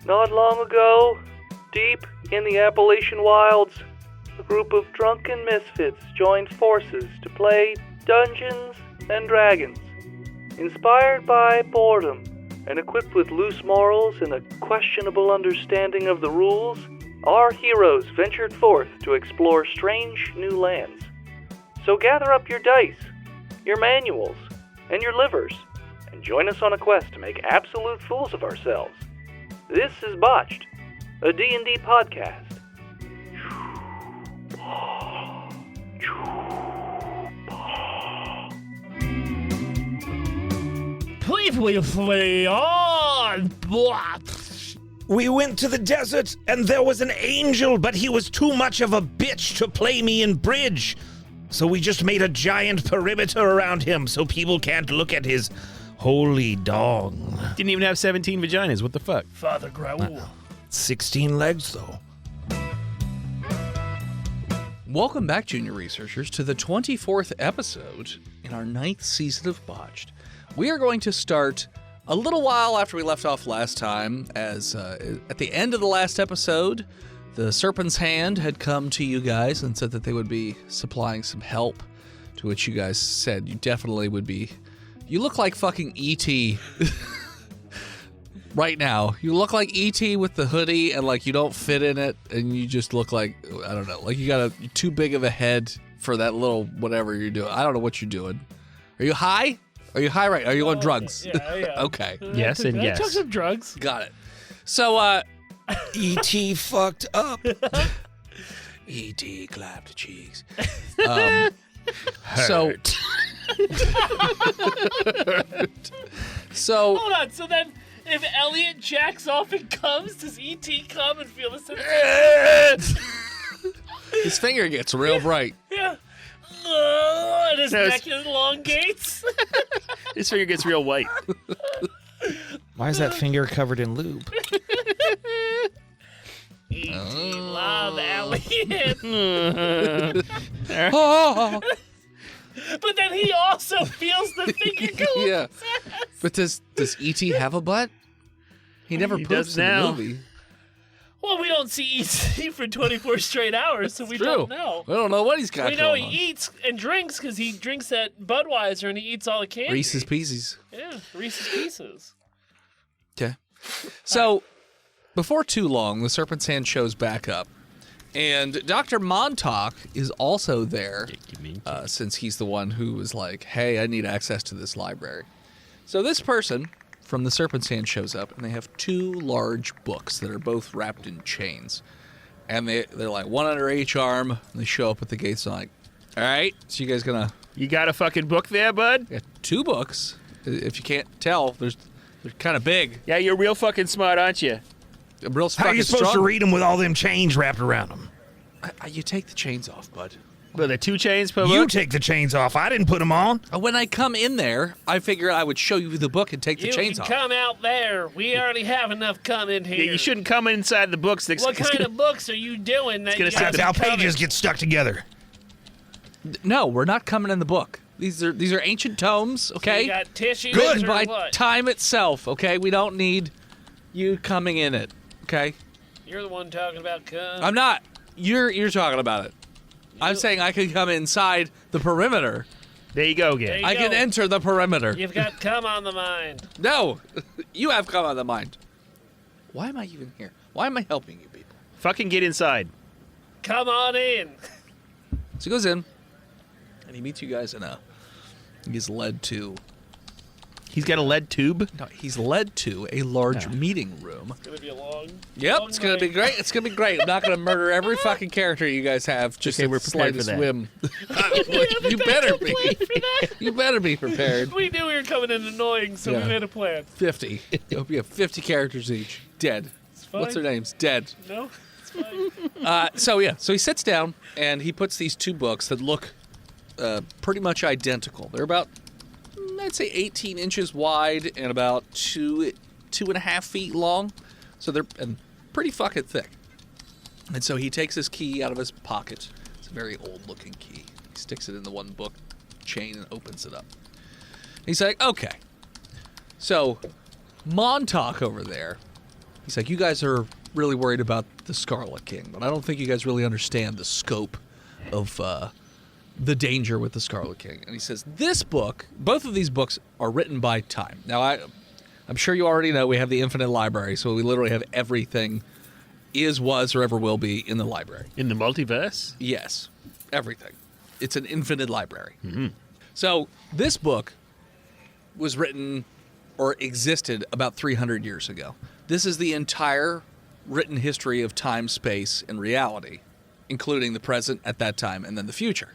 Not long ago, deep in the Appalachian wilds, a group of drunken misfits joined forces to play Dungeons and Dragons. Inspired by boredom and equipped with loose morals and a questionable understanding of the rules, our heroes ventured forth to explore strange new lands. So gather up your dice, your manuals, and your livers, and join us on a quest to make absolute fools of ourselves. This is Botched, a D&D podcast. Play on! We went to the desert, and there was an angel, but he was too much of a bitch to play me in bridge. So we just made a giant perimeter around him so people can't look at his holy dong. Didn't even have 17 vaginas. What the fuck? Father Graul. 16 legs, though. Welcome back, junior researchers, to the 24th episode in our 9th season of Botched. We are going to start a little while after we left off last time, as at the end of the last episode, the Serpent's Hand had come to you guys and said that they would be supplying some help, to which you guys said you definitely would be. You look like fucking E.T. right now. You look like E.T. with the hoodie and like you don't fit in it, and you just look like, I don't know, like you got too big of a head for that little whatever you're doing. I don't know what you're doing. Are you high? Are you high right? Are you on drugs? Yeah. Okay. Yes and I yes. took some drugs. Got it. So, E.T. fucked up. E.T. clapped cheeks. So, Hold on, so then if Elliot jacks off and comes, does E.T. come and feel the same? his finger gets real bright. Yeah. And his No, neck elongates. His finger gets real white. Why is that finger covered in lube? E.T. love Elliot. Oh, But then he also feels the finger go yeah. up his ass. But does E.T. have a butt? He never He poops does in now. the movie. Well, we don't see E.T. for 24 straight hours, so we True. don't know. We don't know what he's got We know going he eats and drinks because he drinks at Budweiser and he eats all the candy. on. Reese's Pieces. Yeah, Reese's Pieces. Okay. So, before too long, the Serpent's Hand shows back up. And Dr. Montauk is also there, since he's the one who was like, hey, I need access to this library. So this person from the Serpent's Hand shows up, and they have two large books that are both wrapped in chains. And they're like one under each arm, and they show up at the gates and like, all right, so you guys gonna... You got a fucking book there, bud? Yeah, two books. If you can't tell, they're kind of big. Yeah, you're real fucking smart, aren't you? I'm real How are you supposed to read them with all them chains wrapped around them? You take the chains off, bud. Well, the 2 chains per You book? take the chains off. I didn't put them on. When I come in there, I figured I would show you the book and take the You chains can off. come out there. We already have enough come in here. Yeah, you shouldn't come inside the books. What kind of books are you doing that gonna you sit have That's how to come pages in? get stuck together. No, we're not coming in the book. These are ancient tomes, okay? You got tissues Written or by what? time itself, okay? We don't need you coming in it, okay? You're the one talking about cum. I'm not. You're talking about it. I'm saying I can come inside the perimeter. There you go There again. you I can go. enter the perimeter. You've got cum on the mind. No, you have come on the mind. Why am I even here? Why am I helping you people? Fucking get inside. Come on in. So he goes in, and he meets you guys in he's led to He's got a lead tube. No, he's led to a large meeting room. It's gonna be a long. Yep, long it's gonna night. be great. It's gonna be great. I'm not gonna murder every fucking character you guys have. Just Okay, at we're the prepared for slightest that. whim. We You have a better backup be. plan for that. You better be prepared. We knew we were coming in annoying, so Yeah. we made a plan. 50. We have 50 characters each. Dead. It's fine. What's their names? Dead. No, it's fine. So he sits down and he puts these two books that look pretty much identical. They're about, I'd say, 18 inches wide and about 2.5 feet long. So they're pretty fucking thick. And so he takes his key out of his pocket. It's a very old-looking key. He sticks it in the one book chain and opens it up. He's like, okay. So Montauk over there He's like, you guys are really worried about the Scarlet King, but I don't think you guys really understand the scope of the danger with the Scarlet King. And he says, this book, both of these books are written by time. Now, I'm sure you already know we have the infinite library, so we literally have everything is, was, or ever will be in the library. In the multiverse? Yes, everything. It's an infinite library. Mm-hmm. So this book was written or existed about 300 years ago. This is the entire written history of time, space, and reality, including the present at that time and then the future.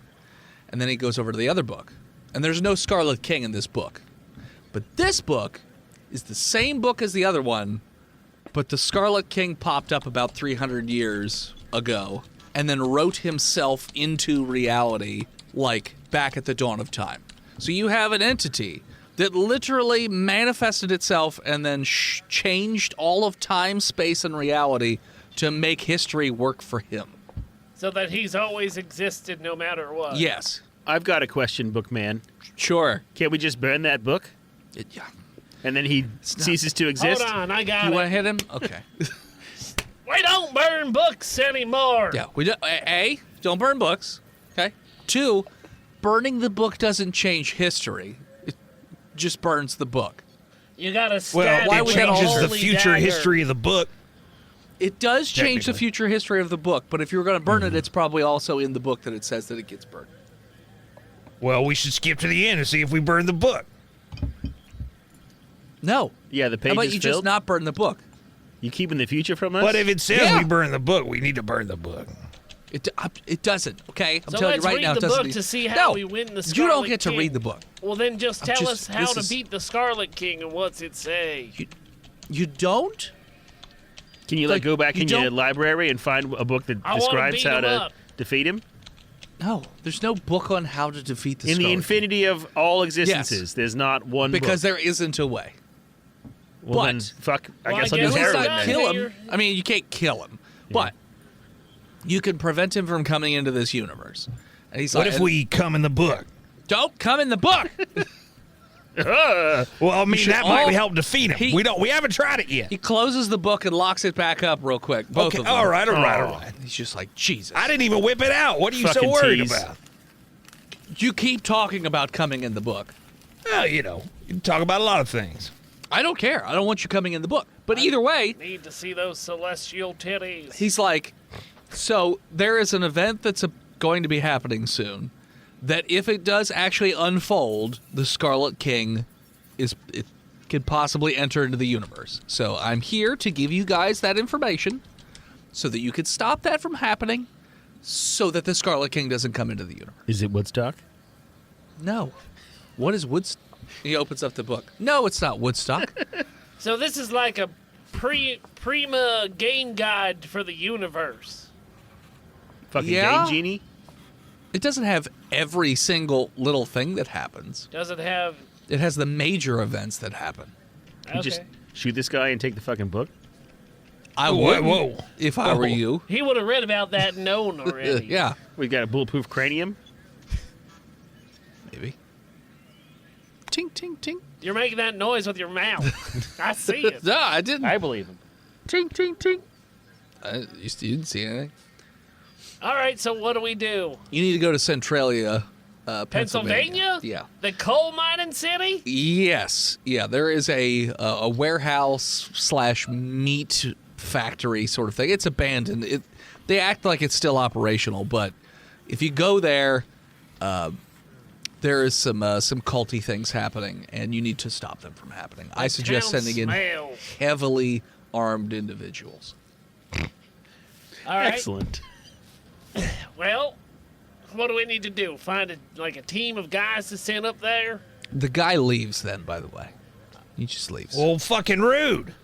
And then he goes over to the other book. And there's no Scarlet King in this book. But this book is the same book as the other one, but the Scarlet King popped up about 300 years ago and then wrote himself into reality, like back at the dawn of time. So you have an entity that literally manifested itself and then changed all of time, space, and reality to make history work for him. So that he's always existed no matter what. Yes. I've got a question, Bookman. Sure. Can't we just burn that book? Yeah. And then he ceases to exist? Hold on, I got You it. want to hit him? Okay. We don't burn books anymore. Yeah. We don't, A, don't burn books. Okay. 2, burning the book doesn't change history. It just burns the book. You gotta Well, stab why it would that changes the holy future dagger. history of the book. It does change the Technically. future history of the book, but if you were going to burn it, it's probably also in the book that it says that it gets burned. Well, we should skip to the end and see if we burn the book. No. Yeah, the How page about is you filled. just not burn the book? You keeping the future from us? But if it says Yeah. we burn the book, we need to burn the book. It doesn't, okay? I'm So telling you let's right read now, it the doesn't. book to see how No, we win the you Scarlet don't get to King. read the book. Well, then just tell us how this to is- beat the Scarlet King and what's it say. You don't? Can you like, go back you in your don't- library and find a book that I wanna describes beat how him to up. defeat him? No, there's no book on how to defeat the In the Scarlet infinity of all existences, Yes. there's not one King. Because book. there isn't a way. Well, then, but- fuck, I Well, guess I I'll guess do it's At least not heroin not then. kill Here. him. I mean, you can't kill him, but you can prevent him from coming into this universe. And he's What like, if we come in the book? don't come in the book? Well, I mean, should that might all- help defeat him. We haven't tried it yet. He closes the book and locks it back up real quick. Both Okay, of them. all right. He's just like, Jesus. I didn't even whip it out. What are you so Fucking worried tease. about? You keep talking about coming in the book. Well, you can talk about a lot of things. I don't care. I don't want you coming in the book. But either way, Need to see those celestial titties. he's like, so there is an event that's going to be happening soon that if it does actually unfold, the Scarlet King it could possibly enter into the universe. So I'm here to give you guys that information so that you could stop that from happening so that the Scarlet King doesn't come into the universe. Is it Woodstock? No. What is Woodstock? He opens up the book. No, it's not Woodstock. So this is like a prima game guide for the universe. Fucking Yeah? Game Genie? It doesn't have every single little thing that happens. Does it have... It has the major events that happen. Okay. You just shoot this guy and take the fucking book? I Whoa, would whoa. if I were Whoa. you. He would have read about that and known already. Yeah, We got a bulletproof cranium? maybe. Tink, tink, tink. You're making that noise with your mouth. I see it. No, I didn't. I believe him. Tink, tink, tink. You didn't see anything. All right, so what do we do? You need to go to Centralia, Pennsylvania? Yeah. The coal mining city? Yes. Yeah, there is a warehouse / meat factory sort of thing. It's abandoned. They act like it's still operational, but if you go there, there is some culty things happening, and you need to stop them from happening. I suggest Town sending in smells. heavily armed individuals. All right. Excellent. Well, what do we need to do? Find a team of guys to send up there? The guy leaves then, by the way. He just leaves. Well, fucking rude.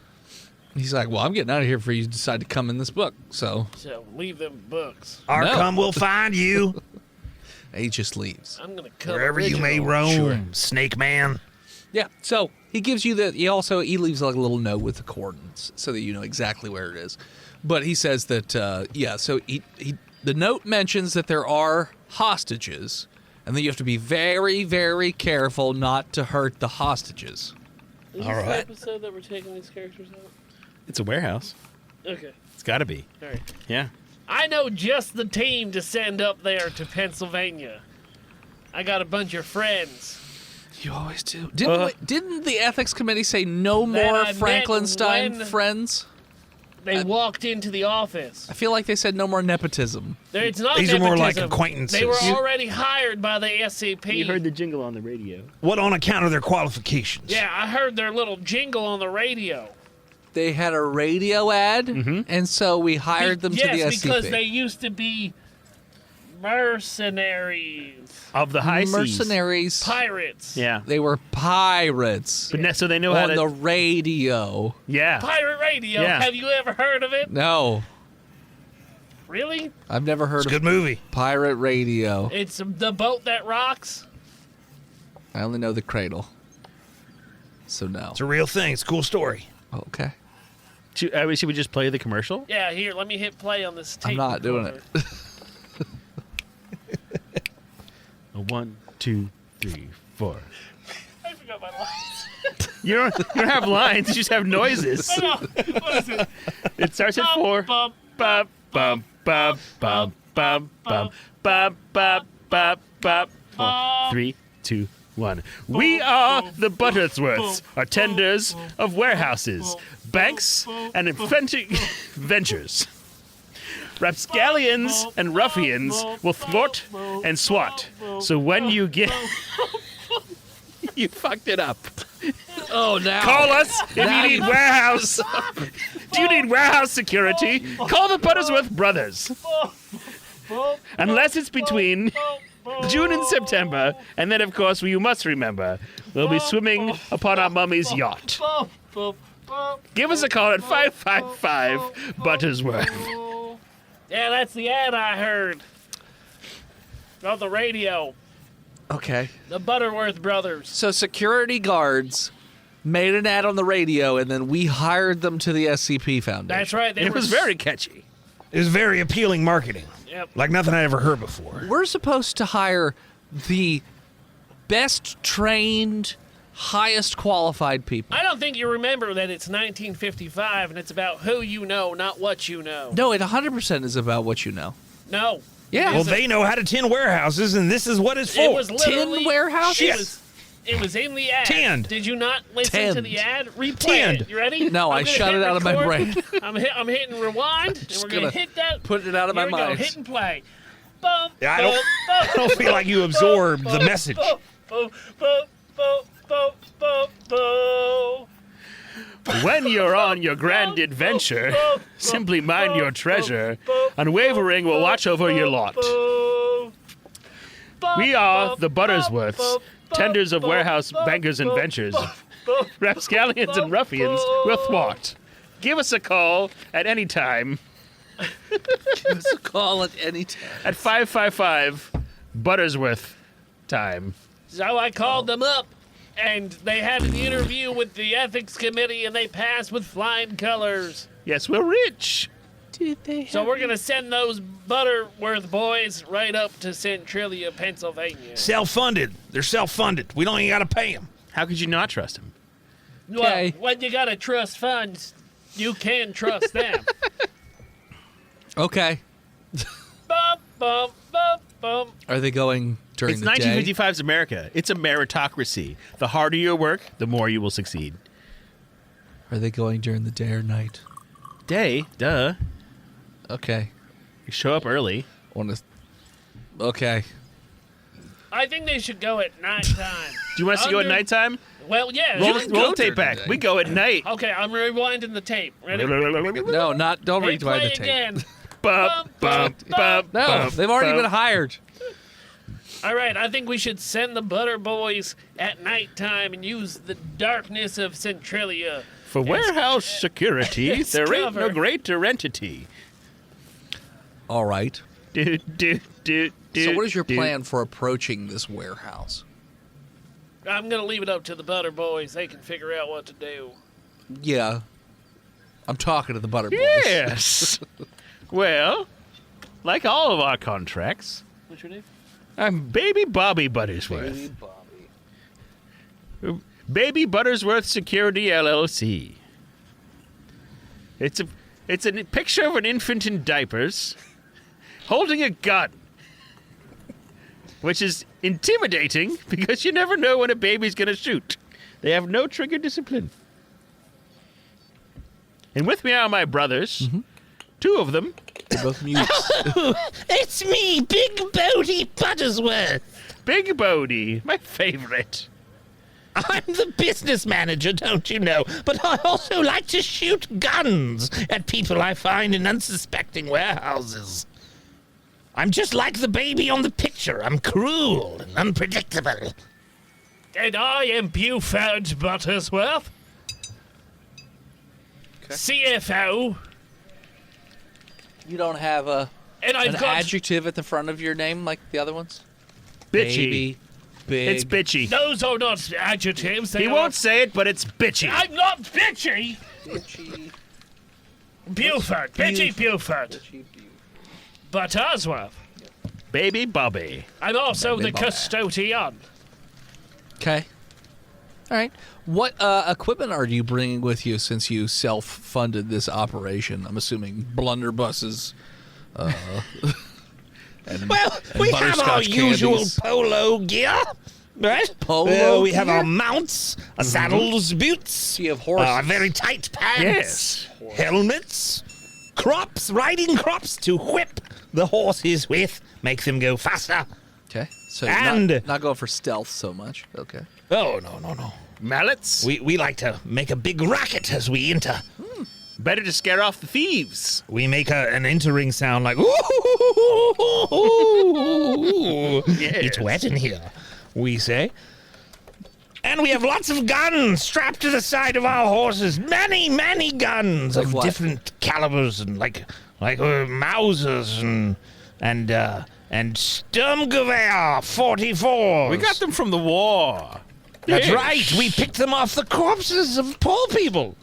He's like, well, I'm getting out of here before you decide to come in this book. So So leave them books. Our No. come will find you he just leaves. I'm gonna cut wherever you may original. roam, Sure. Snake Man. Yeah. So he gives you he leaves like a little note with the coordinates so that you know exactly where it is. But he says that, so the note mentions that there are hostages and that you have to be very, very careful not to hurt the hostages. Is All this the right. episode that we're taking these characters out? It's a warehouse. Okay. It's got to be. All right. Yeah. I know just the team to send up there to Pennsylvania. I got a bunch of friends. You always do. Didn't the ethics committee say no more I meant Frankenstein when- friends? They walked into the office. I feel like they said no more nepotism. It's not These are more like nepotism. acquaintances. They were already hired by the SCP. You heard the jingle on the radio. What on account of their qualifications? Yeah, I heard their little jingle on the radio. They had a radio ad, and so we hired them to the Yes, SCP. because they used to be mercenaries, Of the high seas. Mercenaries. pirates. Yeah. They were pirates But so they know how on to. the radio. Yeah. Pirate radio. Yeah. Have you ever heard of it? No, Really? I've never heard It's a of good movie. pirate radio. It's the boat that rocks. I only know the cradle. So no. It's a real thing. It's a cool story. Okay. Should we just play the commercial? Yeah, here, let me hit play on this tape. I'm not doing recorder. it. 1, 2, 3, 4. I forgot my lines. You don't have lines. You just have noises. I know. What is it? It starts at 4. Bum, Bum, bum, bum, bum, bum, bum, bum, bum, bum, bum, 4, 3, 2, 1. We are the Butterworths, attenders of warehouses, banks, and inventing ventures. Rapscallions and ruffians will thwart and swat. So when you get... You fucked it up. Oh, now. Call us if you need warehouse. Do you need warehouse security? Call the Butterworth brothers. Unless it's between June and September, and then, of course, you must remember, we'll be swimming upon our mummy's yacht. Give us a call at 555 Buttersworth. Yeah, that's the ad I heard. On the radio. Okay. The Butterworth brothers. So security guards made an ad on the radio, and then we hired them to the SCP Foundation. That's right. They It was very catchy. It was very appealing marketing. Yep. Like nothing I'd ever heard before. We're supposed to hire the best trained, highest qualified people. I don't think you remember that it's 1955 and it's about who you know, not what you know. No, it 100% is about what you know. No. Yeah. Well, they know how to tin warehouses, and this is what it's for. It was literally... Tin warehouses? It was in the ad. Tinned. Did you not listen to Tinned. the ad? Replay Tinned. it. You ready? No, I I'm gonna shut hit it out of my record. brain. I'm hitting rewind, and Just we're going to gonna hit that. put it out of my Here we go. mind. Hit and play. Bum, Yeah, I don't- bum, I don't feel like you absorbed the message. Bum, bum, bum, bum, bum, bum, bum. When you're on your grand adventure, simply mind your treasure. Unwavering will watch over your lot. We are the Buttersworths, tenders of warehouse bankers and ventures. Rapscallions and ruffians will thwart. Give us a call at any time Give us a call at any time. at 555 Buttersworth time. So I called them up, and they had an interview with the ethics committee, and they passed with flying colors. Yes, we're rich. So we're gonna send those Butterworth boys right up to Centralia, Pennsylvania. Self-funded. They're self-funded. We don't even got to pay them. How could you not trust him? Okay. Well, when you gotta trust funds, you can trust them. Okay. Bum, bum, bum, bum. Are they going during It's the day? 1955's America. It's a meritocracy. The harder you work, the more you will succeed. Are they going during the day or night? Day, duh. Okay. You show up early. Okay. I think they should go at nighttime. Do you want us to go at nighttime? Well, yeah. Roll, can roll go the tape during back. the day. We go at night. Okay, I'm rewinding the tape. Ready? No, don't Hey, read play the tape. again. Bum, bum, bum, No, bum, they've already bum. been hired. All right, I think we should send the Butter Boys at nighttime and use the darkness of Centralia. For warehouse security, It's there ain't no covered. greater entity. All right. Do. So what is your plan for approaching this warehouse? I'm gonna leave it up to the Butter Boys. They can figure out what to do. Yeah. I'm talking to the Butter Boys. Yes. Well, like all of our contracts, What's your name? I'm Baby Bobby Buttersworth. Baby Buttersworth Security LLC. It's a picture of an infant in diapers holding a gun, which is intimidating because you never know when a baby's going to shoot. They have no trigger discipline. And with me are my brothers. Mm-hmm. 2 of them. They're both mutes. It's me, Big Bodie Buttersworth. Big Bodie, my favorite. I'm the business manager, don't you know? But I also like to shoot guns at people I find in unsuspecting warehouses. I'm just like the baby on the picture. I'm cruel and unpredictable. And I am Buford Buttersworth. Okay. CFO. You don't have an adjective at the front of your name like the other ones? Bitchy. Baby, big. It's bitchy. Those are not adjectives. He won't say it, but it's bitchy. I'm not bitchy. Bitchy. Buford. Bitchy Buford. Bitchy. Buttersworth. Baby Bobby. I'm also Baby the Bobby. custodian. Okay. All right. What equipment are you bringing with you since you self-funded this operation? I'm assuming blunderbusses. Well, and we have our butterscotch usual candies. polo gear, right? Polo We have gear? our mounts, our saddles, boots, You have horses. very tight pants, Yes. helmets, crops, riding crops to whip the horses with, make them go faster. Okay. So And- not going for stealth so much. Okay. Oh, no. Mallets. We like to make a big racket as we enter. Better to scare off the thieves. We make an entering sound like, ooh, it's wet in here, we say. And we have lots of guns strapped to the side of our horses. Many, many guns Like of what? different calibers and like Mausers and Sturmgewehr 44s. We got them from the war. That's Yes. right. We picked them off the corpses of poor people.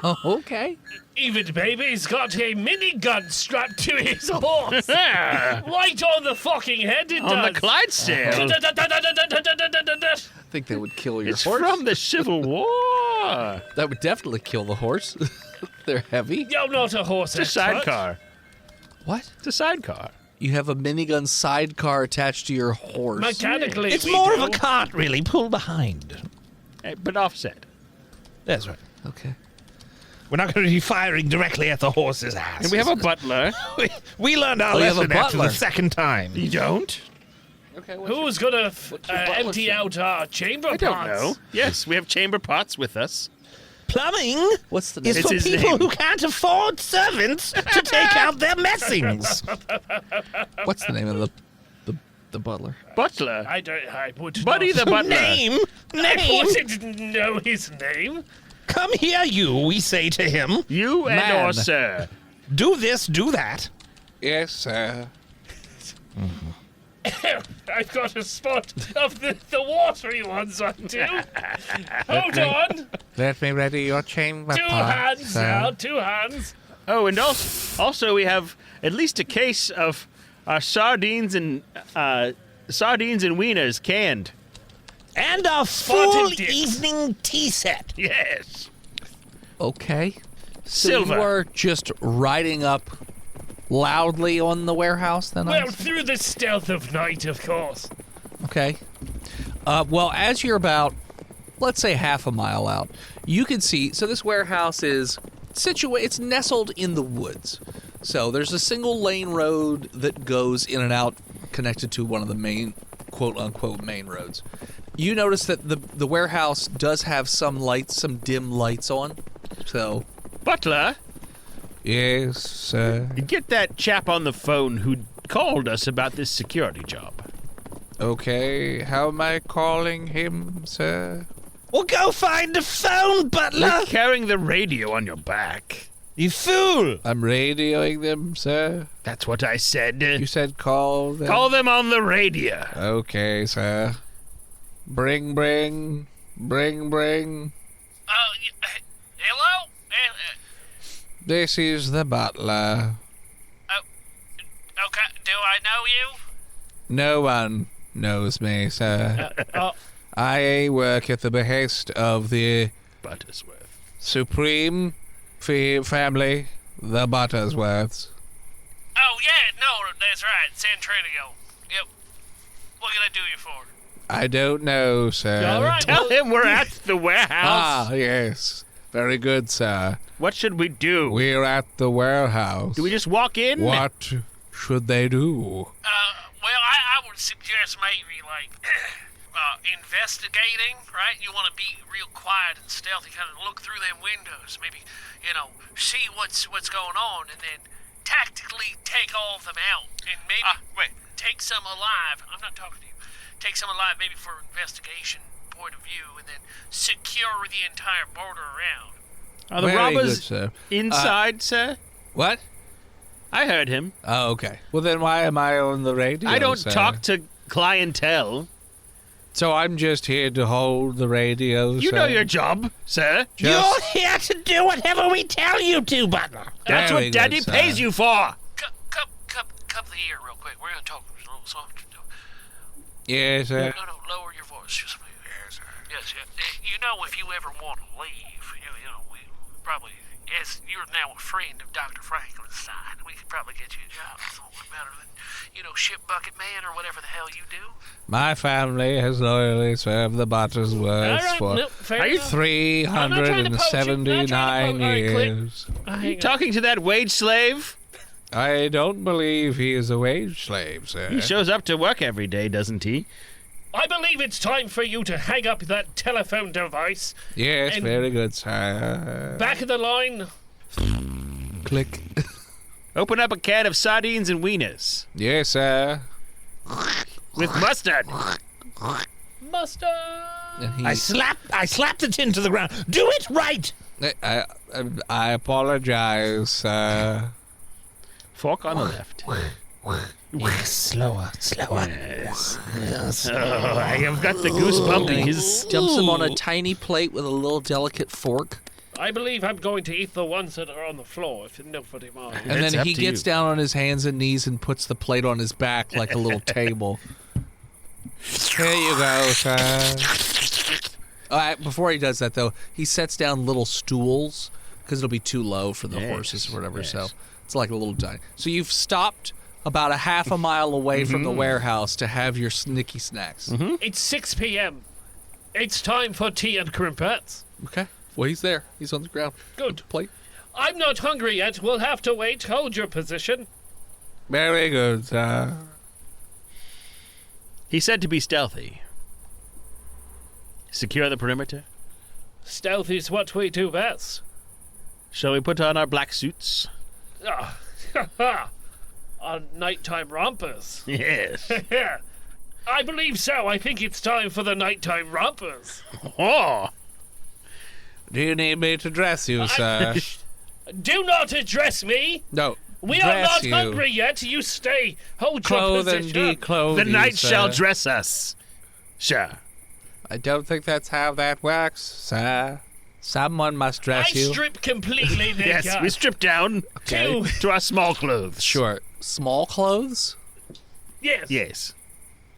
Oh, okay. Even baby's got a minigun strapped to his horse. Ah, Right on the fucking head it on the does. Clydesdale. I think they would kill your It's horse. from the Civil War. That would definitely kill the horse. They're heavy. You're not a horse It's a expert. sidecar. What? It's a sidecar. You have a minigun sidecar attached to your horse. Mechanically, It's we more do. of a cart, really, pulled behind. But offset. That's right. Okay. We're not going to be firing directly at the horse's ass. And we have a butler. We learned our Oh, you have a lesson after the butler. second time. You don't? Okay. Who's gonna your butler empty say? out our chamber I don't pots? know. Yes, we have chamber pots with us. Plumbing What's the name? is It's for his people name. who can't afford servants to take out their messings. What's the name of the butler? Butler. I would Buddy not. the butler. Name. I wouldn't know his name. Come here, you, we say to him. You and Man. or sir. Do this, do that. Yes, sir. I've got a spot of the watery ones on too. Hold on. Let me ready your chamber Two hands now. 2 hands. Oh, and also we have at least a case of our sardines and wieners canned. And a Spotted full dicks. evening tea set. Yes. Okay. So Silver. you are just riding up loudly on the warehouse then? Well, through the stealth of night, of course. Okay. Well, as you're about, let's say, half a mile out, you can see. So this warehouse is situated. It's nestled in the woods. So there's a single lane road that goes in and out, connected to one of the main, quote unquote, main roads. You notice that the warehouse does have some lights, some dim lights on. So. Butler, Yes, sir. you get that chap on the phone who called us about this security job. Okay. How am I calling him, sir? Well, go find the phone, butler. You're carrying the radio on your back. You fool. I'm radioing them, sir. That's what I said. You said call them. Call them on the radio. Okay, sir. Bring. Hello? This is the butler. Okay, do I know you? No one knows me, sir. I work at the behest of the Buttersworth. Supreme family, the Butterworths. Oh, yeah, no, that's right. Centrilio. Yep. What can I do you for? I don't know, sir. All right. Tell him we're at the warehouse. Ah, yes. Very good, sir. What should we do? We're at the warehouse. Do we just walk in? What should they do? Well, I would suggest maybe, like, investigating, right? You want to be real quiet and stealthy, kind of look through them windows, maybe, see what's going on, and then tactically take all of them out, and maybe take some alive. I'm not talking to you. Take some alive, maybe for investigation point of view, and then secure the entire border around. Are the Very robbers good, sir. inside, sir? What? I heard him. Oh, okay. Well, then why am I on the radio, I don't sir? talk to clientele. So I'm just here to hold the radio, You sir? know your job, sir. You're here to do whatever we tell you to, Butler. That's Very what Daddy good, sir. pays you for. Cup the ear real quick. We're going to talk a little soft. Yes, sir. No, lower your voice. Just yes, sir. Yes, if you ever want to leave, we probably, as you're now a friend of Dr. Franklin's side, we could probably get you a job. Something better than, ship bucket man or whatever the hell you do. My family has loyally served the Butterworths for fair enough. 379 years. Talking to that wage slave? I don't believe he is a wage slave, sir. He shows up to work every day, doesn't he? I believe it's time for you to hang up that telephone device. Yes, And- very good, sir. Back of the line. Click. Open up a can of sardines and wieners. Yes, sir. With mustard. Mustard. And he, I slapped it into the ground. Do it right. I apologize, sir. Fork on the left. Slower. Oh, I have got the goosebumpies. Dumps him on a tiny plate with a little delicate fork. I believe I'm going to eat the ones that are on the floor, if nobody minds. And It's then up he to gets you. down on his hands and knees and puts the plate on his back like a little table. Here you go, sir. Before he does that, though, he sets down little stools because it'll be too low for the Yes, horses or whatever. yes. So it's like a little dining. So you've stopped about a half a mile away from the warehouse to have your snicky snacks. It's 6 p.m. It's time for tea and crimpets. Okay. Well, he's there. He's on the ground. Good. Plate. I'm not hungry yet. We'll have to wait. Hold your position. Very good, sir. He said to be stealthy. Secure the perimeter. Stealth is what we do best. Shall we put on our black suits? On nighttime rompers. Yes. I believe so. I think it's time for the nighttime rompers. Oh. Do you need me to dress you, sir? Do not address me. No. We are dress not you. hungry yet. You stay. Hold Clothe your and position. declothe The you, night sir. shall dress us. Sure. I don't think that's how that works, sir. Someone must I dress you. strip completely naked. Yes, we strip down Two. to our small clothes. Sure. Small clothes? Yes. Yes.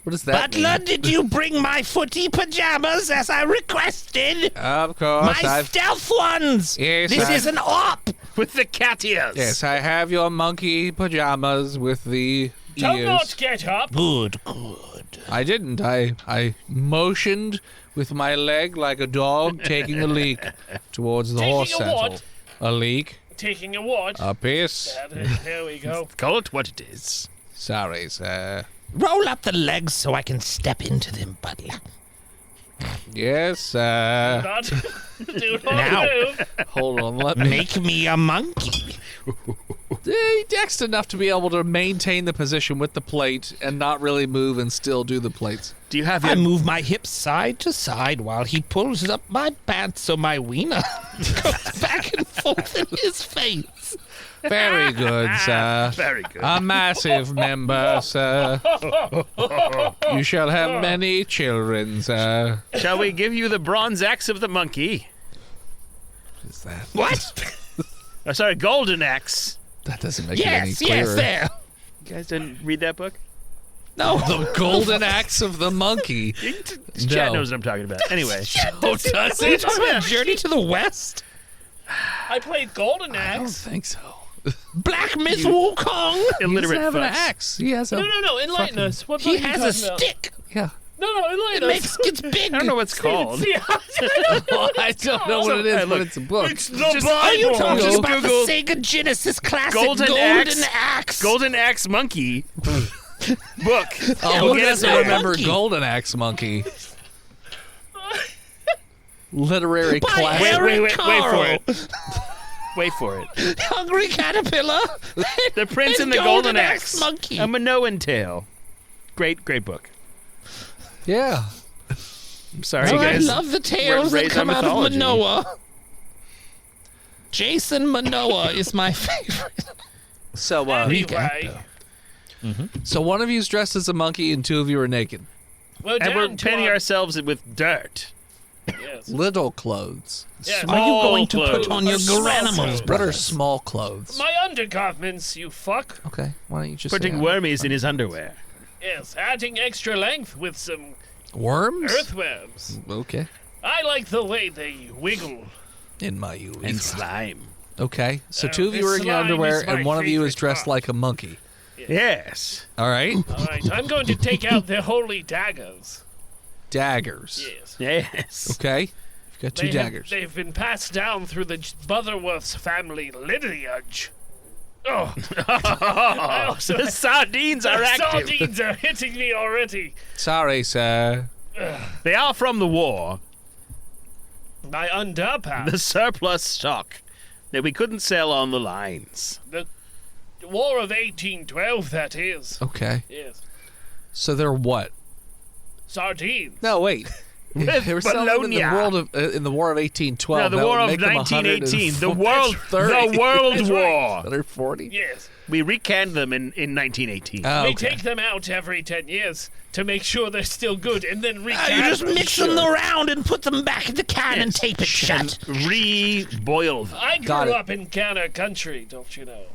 What does that Butler, mean? did you bring my footy pajamas as I requested? Of course, My stealth ones! Yes, This I- is an op! With the cat ears. Yes, I have your monkey pajamas with the Do ears. not get up. Good. I didn't. I motioned with my leg like a dog taking a leak towards the Taking horse a saddle. what? A leak. Taking a what? A piss. There we go. Call it what it is. Sorry, sir. Roll up the legs so I can step into them, Butler. Yes, sir. Not. Do not Now. move. Hold on, let me. Make me a monkey. Dex enough to be able to maintain the position with the plate and not really move and still do the plates. Do you have I your... move my hips side to side while he pulls up my pants so my wiener goes back and forth in his face. Very good, sir. Very good. A massive member, sir. You shall have many children, sir. Shall we give you the bronze axe of the monkey? What is that? What? Oh, sorry, golden axe. That doesn't make it any Yes, clearer. there. You guys didn't read that book? No. The golden axe of the monkey. Chad knows what I'm talking about. Anyway. Oh, does Are you it? talking about Journey to the West? I played Golden I don't Axe. think so. Black Myth Wukong. He doesn't Illiterate have an fuck. axe. He has a. No, enlighten us. What He book are you has a talking about? stick. Yeah. No, enlighten us. It's big. I don't know what it's called. See, I don't know what I it's don't know called. what it is, Hey, but look. it's a book. It's the Just- Bible. Are you talking Just about Google the Sega Genesis classic Golden Axe? Golden Axe Monkey book. Oh, Go who get us doesn't a remember monkey. Golden Axe Monkey? Literary By classic. Eric Wait for Carle. it. Wait for it. Hungry Caterpillar. The Prince and the Golden Axe. Monkey. A Minoan Tale. Great book. Yeah. I'm sorry, I guys. love the tales that raised come on out of mythology. Manoa. Jason Manoa is my favorite. So, Anyway, so one of you is dressed as a monkey and two of you are naked. we're And we're down to painting our... ourselves with dirt. Yes. Little clothes. Yes. Are you going to Small put on your clothes. Garanimals, What are brothers? small clothes? My undergarments, you fuck. Okay, why don't you just Putting say wormies in his underwear. Yes, adding extra length with some worms? earthworms. Okay. I like the way they wiggle. In my urethra. And slime. Okay, so two of you are in your slime underwear is my and one of you is favorite dressed part. like a monkey. Yes. All right? All right, I'm going to take out their holy daggers. Daggers. Yes. Okay? Yes. You've got two daggers. They've been passed down through the Butterworth's family lineage. Oh, I also, The sardines are the active. sardines are hitting me already. Sorry, sir. They are from the war. My underpants. The surplus stock that we couldn't sell on the lines. The War of 1812, that is. Okay. Yes. So they're what? Sardines. No, wait. They were selling them in the Bologna. world of in the War of 1812. No, the That War would of make them 1918. The 130. World That's War. right. 140. Yes. We recanned them in 1918. Oh, We okay. take them out every 10 years to make sure they're still good and then You recant just them. mix them around and put them back in the can and tape it shut. Re-boil them. I grew Got it. up in Canna country, don't you know?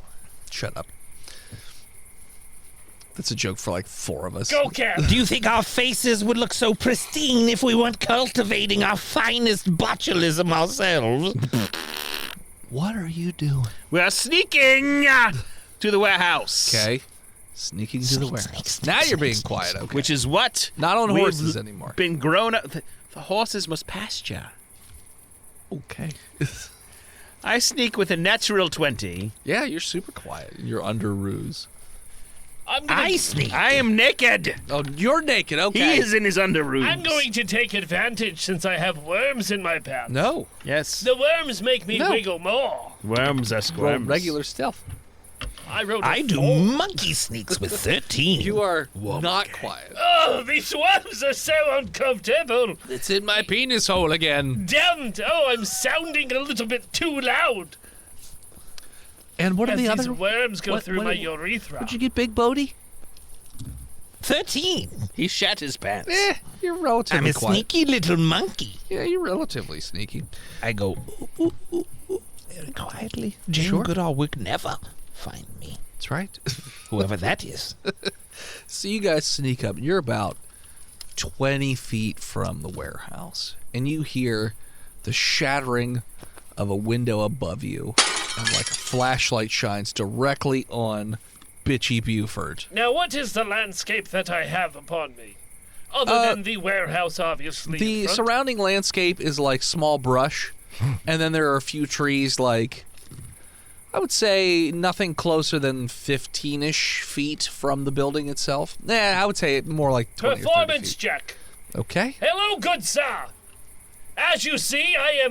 Shut up. That's a joke for like four of us. Go Canna! Do you think our faces would look so pristine if we weren't cultivating our finest botulism ourselves? What are you doing? We are sneaking to the warehouse. Okay. Sneaking to the Sneak, warehouse. sneak, sneak, Now you're sneak, being sneak, quiet, okay. Which is what? Not on we've horses anymore. Been grown up. The horses must pasture. Okay. I sneak with a natural 20. Yeah, you're super quiet. You're under ruse. I'm gonna, I sneak. I am naked. Oh, you're naked. Okay. He is in his underoos. I'm going to take advantage since I have worms in my pants. No. Yes. The worms make me No. wiggle more. Worms are Roll squirms. regular stealth. I wrote a I do 4. monkey sneaks with 13. You are not quiet. Oh, these worms are so uncomfortable. It's in my penis hole again. Damned. Oh, I'm sounding a little bit too loud. And what are As the these other? worms go what- through what my did- urethra. What'd you get, Big Bodie? 13. He shat his pants. You're relatively I'm a quiet. sneaky little monkey. Yeah, you're relatively sneaky. I go ooh, ooh, ooh, very quietly. Jane Sure. Goodall would never find me. That's right. Whoever that is. So you guys sneak up, and you're about 20 feet from the warehouse, and you hear the shattering of a window above you, and like a flashlight shines directly on Bitchy Buford. Now, what is the landscape that I have upon me? Other than the warehouse, obviously. The in front. surrounding landscape is like small brush, and then there are a few trees, like I would say nothing closer than 15-ish feet from the building itself. I would say more like 20 or 30 Performance feet. check. Okay. Hello, good sir. As you see, I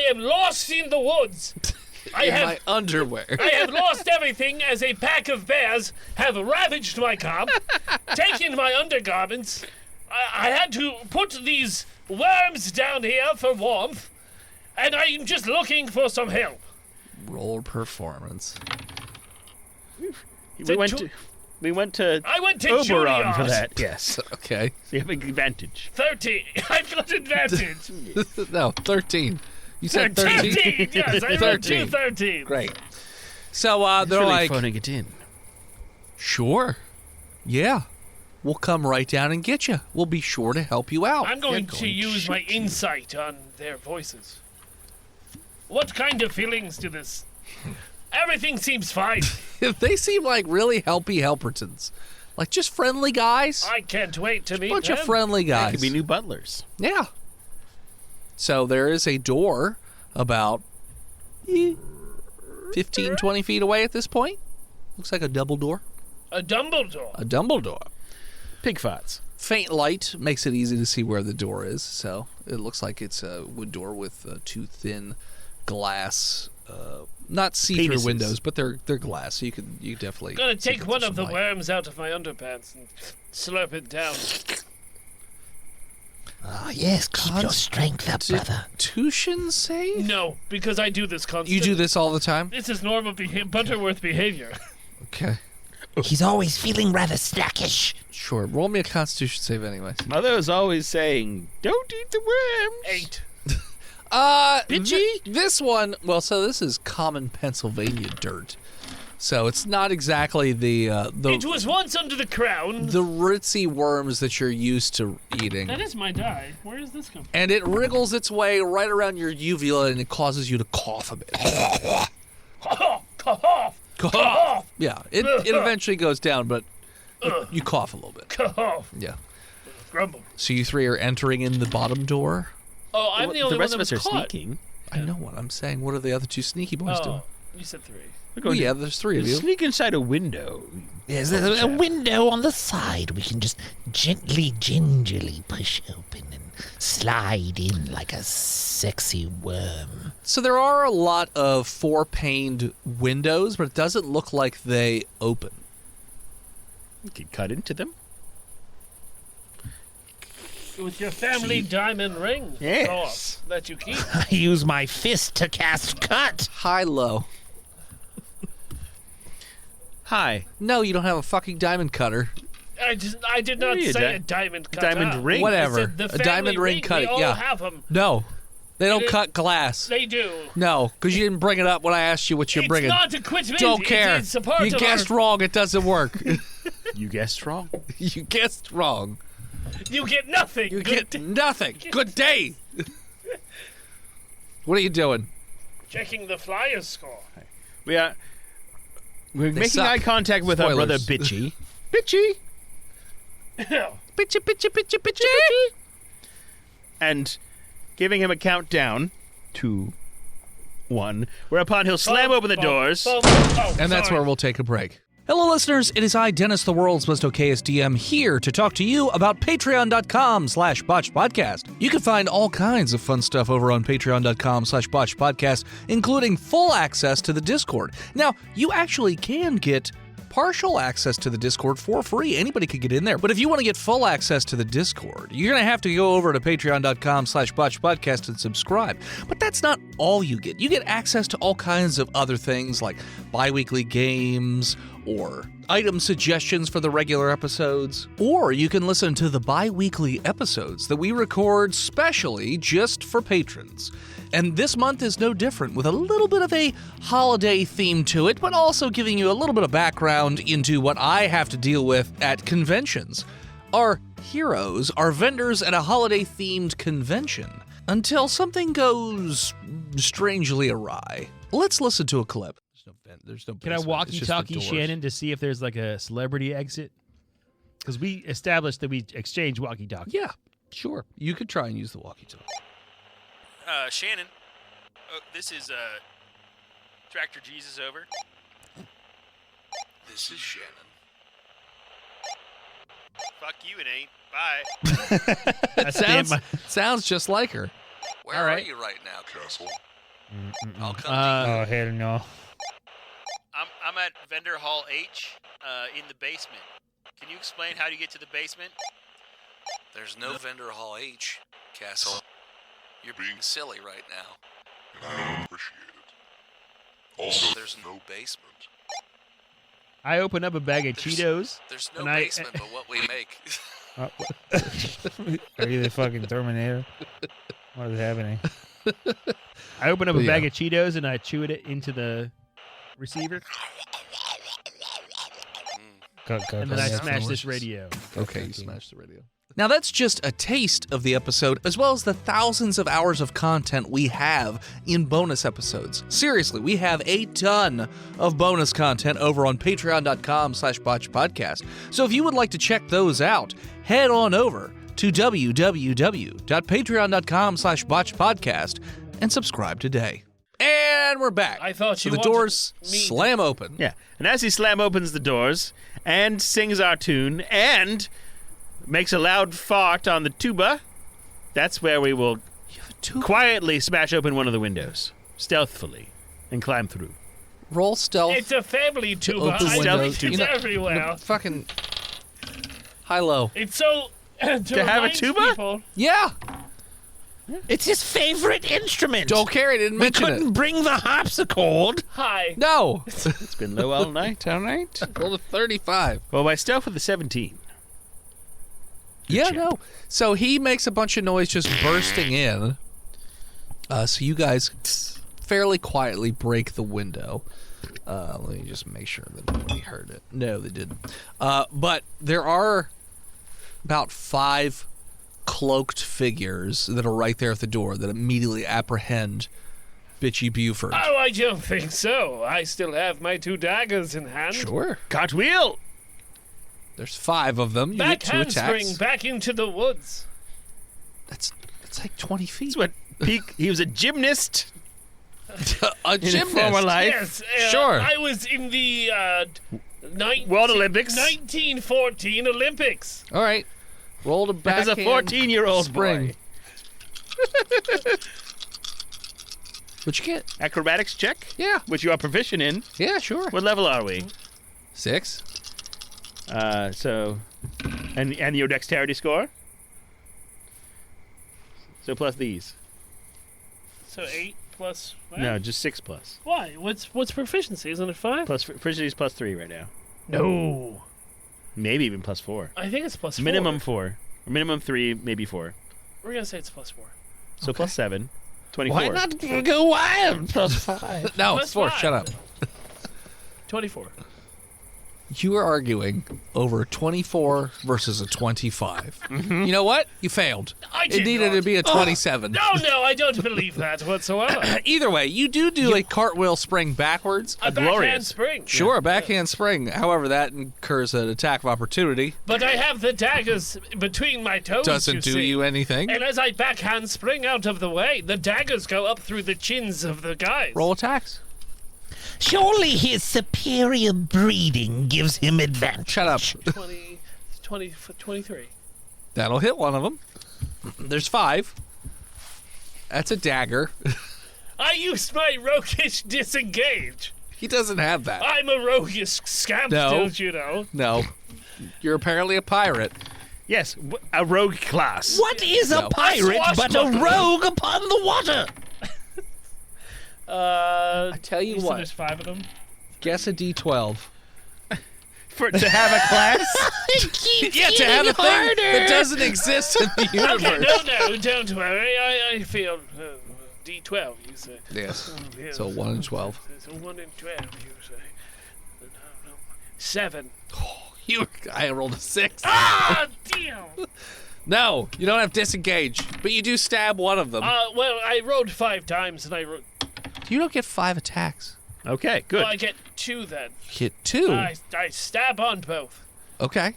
am lost in the woods. I In have my underwear. I have lost everything as a pack of bears have ravaged my camp, taken my undergarments. I had to put these worms down here for warmth, and I'm just looking for some help. Roll performance. We went to I went to Oberon Juilliard. for that. Yes. Okay. Oh, We have an advantage. 13. I've got advantage. No, 13. You said 13. 13. Yes, I rolled 2 13. Great. So they're really like, phoning it in. sure. Yeah. We'll come right down and get you. We'll be sure to help you out. I'm going They're to use my shoot you. insight on their voices. What kind of feelings do this? Everything seems fine. They seem like really helpertons. Like just friendly guys. I can't wait to meet Bunch them. of friendly They guys. could be new butlers. Yeah. So there is a door about 15, 20 feet away at this point. Looks like a double door. A Dumbledore. A Dumbledore. Pig farts. Faint light makes it easy to see where the door is, so it looks like it's a wood door with two thin glass, not see-through Penises. windows, but they're glass, so you definitely. Gonna see take one some of the light. worms out of my underpants and slurp it down. Oh, yes, keep your strength up, brother. Constitution save? No, because I do this constantly. You do this all the time? This is normal Butterworth behavior. Okay, He's always feeling rather slackish. sure. Roll me a Constitution save, anyways. Mother was always saying, "Don't eat the worms." 8. Bitchy? This one. Well, so this is common Pennsylvania dirt, so it's not exactly the It was once under the crown. the ritzy worms that you're used to eating. That is my die. Where does this come from? And it wriggles its way right around your uvula, and it causes you to cough a bit. Cough! Cough! Yeah, it eventually goes down, but you cough a little bit. Cough! Yeah. Grumble. So you three are entering in the bottom door. Oh, I'm the only the rest one of that us was are caught. sneaking. I know what I'm saying. What are the other two sneaky boys doing? Oh, you said 3. We're Oh, going yeah, to there's three of you. sneak inside a window. There's a window on the side we can just gently, gingerly push open and slide in like a sexy worm. So there are a lot of four-paned windows, but it doesn't look like they open. We could cut into them. With your family diamond ring. Yes. Oh, that you keep. I use my fist to cast cut. High-low. Hi. No, you don't have a fucking diamond cutter. I did not Yeah, say a diamond cutter. diamond ring. Whatever. I said the A family diamond ring cut we it, all yeah. have them. No, they don't It- cut glass. They do. No, because you didn't bring it up when I asked you what you're It's bringing. not equipment. Don't care. It's a part You of guessed our... wrong. It doesn't work. You guessed wrong. You guessed wrong. You get nothing. You Good get nothing. Good day. What are you doing? Checking the Flyers score. We're making suck. eye contact with our brother Spoilers. Bitchy. Bitchy! Pitchy, pitchy, pitchy, pitchy. And giving him a countdown. 2, 1. Whereupon he'll slam open the doors. And that's where we'll take a break. Hello, listeners. It is I, Dennis, the world's most okayest DM, here to talk to you about patreon.com/botchedpodcast. You can find all kinds of fun stuff over on patreon.com/botchedpodcast, including full access to the Discord. Now, you actually can get partial access to the Discord for free. Anybody could get in there. But if you want to get full access to the Discord, you're going to have to go over to patreon.com/botchedpodcast and subscribe. But that's not all you get. You get access to all kinds of other things like bi-weekly games or item suggestions for the regular episodes. Or you can listen to the bi-weekly episodes that we record specially just for patrons. And this month is no different, with a little bit of a holiday theme to it, but also giving you a little bit of background into what I have to deal with at conventions. Our heroes are vendors at a holiday-themed convention, until something goes strangely awry. Let's listen to a clip. There's no Can I basement, it's just the walkie-talkie doors. Shannon to see if there's like a celebrity exit? Because we established that we exchange walkie-talkie. Yeah, sure. You could try and use the walkie-talkie. Shannon, this is Tractor Jesus over. This is Shannon. Fuck you, it ain't. Bye. Sounds just like her. Where All are right. you right now, Castle? I'll come Oh, hell no. I'm at Vendor Hall H in the basement. Can you explain how to get to the basement? There's no Vendor Hall H, Castle. You're being silly right now. And I don't appreciate it. Also, There's no basement. I open up a bag of Cheetos. There's no And I- basement but what we make. Are you the fucking Terminator? What is happening? I open up a Yeah. bag of Cheetos and I chew it into the receiver. And then I smash this radio. Okay, you smashed the radio. Now that's just a taste of the episode, as well as the thousands of hours of content we have in bonus episodes. Seriously, we have a ton of bonus content over on patreon.com/botchpodcast. So if you would like to check those out, head on over to www.patreon.com/botchpodcast and subscribe today. And we're back. I thought so you the wanted doors me to- slam open. Yeah. And as he slam opens the doors and sings our tune and makes a loud fart on the tuba, that's where we will quietly smash open one of the windows, stealthily, and climb through. Roll stealth. It's a family tuba. open I windows. think it's everywhere. Fucking high-low. It's so to have a remind tuba? people- Yeah. It's his favorite instrument. Don't care. I didn't We mention couldn't it. bring the harpsichord. Hi. No. It's been low all night, all right? Roll a 35. Well, my stealth with the 17. Yeah, no. So he makes a bunch of noise just bursting in. So you guys fairly quietly break the window. Let me just make sure that nobody heard it. No, they didn't. But there are about 5 cloaked figures that are right there at the door that immediately apprehend Bitchy Buford. Oh, I don't think so. I still have my 2 daggers in hand. Sure. Cartwheel! There's 5 of them. You Back get 2 handspring, attacks. back into the woods. That's like 20 feet. That's what he was a gymnast A in gymnast. former life. Yes, Sure. I was in the World Olympics. 1914 Olympics. All right. Roll to As a backhand 14-year-old spring. boy. What'd you get? Acrobatics check, Yeah. which you are proficient in. Yeah, sure. What level are we? 6. And your dexterity score? So plus these. So 8 plus. What? No, just 6 plus. Why? What's proficiency? Isn't it 5? Plus proficiency is plus 3 right now. No. Maybe even plus 4. I think it's plus 4. Minimum 4. Or minimum 3, maybe 4. We're gonna say it's plus 4. So plus 7. 24. Why not go wild? Plus 5. No, Plus it's 4. 5. Shut up. 24. You are arguing over 24 versus a 25. You know what? You failed. I It did needed not. to be a 27. No, I don't believe that whatsoever. Either way, you do a cartwheel spring backwards. A backhand spring. Sure, a backhand spring. However, that incurs an attack of opportunity. But I have the daggers between my toes. Doesn't do see. you anything. And as I backhand spring out of the way, the daggers go up through the chins of the guys. Roll attacks. Surely his superior breeding gives him advantage. Shut up. 23. That'll hit one of them. There's 5. That's a dagger. I used my roguish disengage. He doesn't have that. I'm a roguish scamp, No. don't you know? No. You're apparently a pirate. Yes, a rogue class. What is a No. pirate but a rogue upon the water? I tell you what. There's 5 of them. Guess a D12. To have a class? It keeps Yeah, to have a getting thing harder. that doesn't exist in the universe. Okay, no, don't worry. I feel D12, you say. Yes. Yes. So 1 and 12. So 1 and 12, you say. No. 7. I rolled a 6. Ah, damn! No, you don't have disengage, but you do stab one of them. Well, I rolled 5 times, and I rolled. You don't get 5 attacks. Okay, good. Well, I get 2 then. Hit 2. I stab on both. Okay.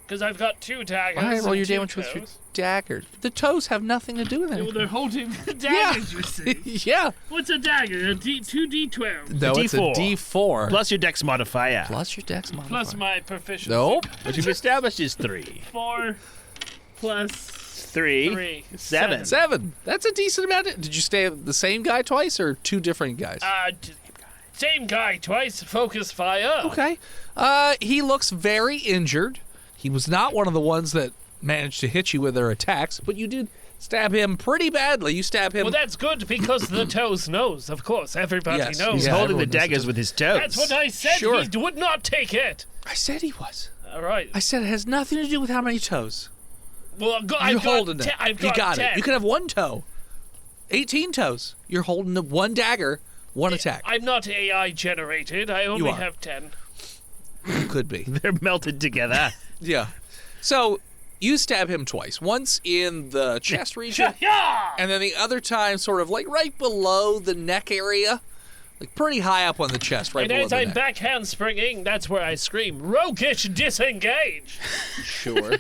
Because I've got 2 daggers. All right, roll and your 2 damage with your toes. dagger. The toes have nothing to do with Well, it. they're holding the daggers, you see. Yeah. What's a dagger? 2 D12. No, it's a D4. D4. Plus your dex modifier. Plus your dex modifier. Plus my proficiency. Nope. Which you've established is 3. 4 plus 3. 3. 7. 7. That's a decent amount. Did you stay the same guy twice or 2 different guys? Same guy twice. Focus fire. Okay. He looks very injured. He was not one of the ones that managed to hit you with their attacks, but you did stab him pretty badly. You stab him. Well, that's good because the toes knows. Of course, everybody Yes, knows. He's Yeah, holding the everyone knows daggers it. with his toes. That's what I said. Sure. He would not take it. I said he was. All right. I said it has nothing to do with how many toes. Well, You're holding it. I've You got got 10. it. You can have 1 toe. 18 toes. You're holding the 1 dagger, 1 attack. I'm not AI generated. I only are. have 10. Could be. They're melted together. Yeah. So You stab him twice. Once in the chest region, and then the other time sort of like right below the neck area. Like pretty high up on the chest, right below And as the I'm neck. backhand springing, that's where I scream, roguish disengage! Sure.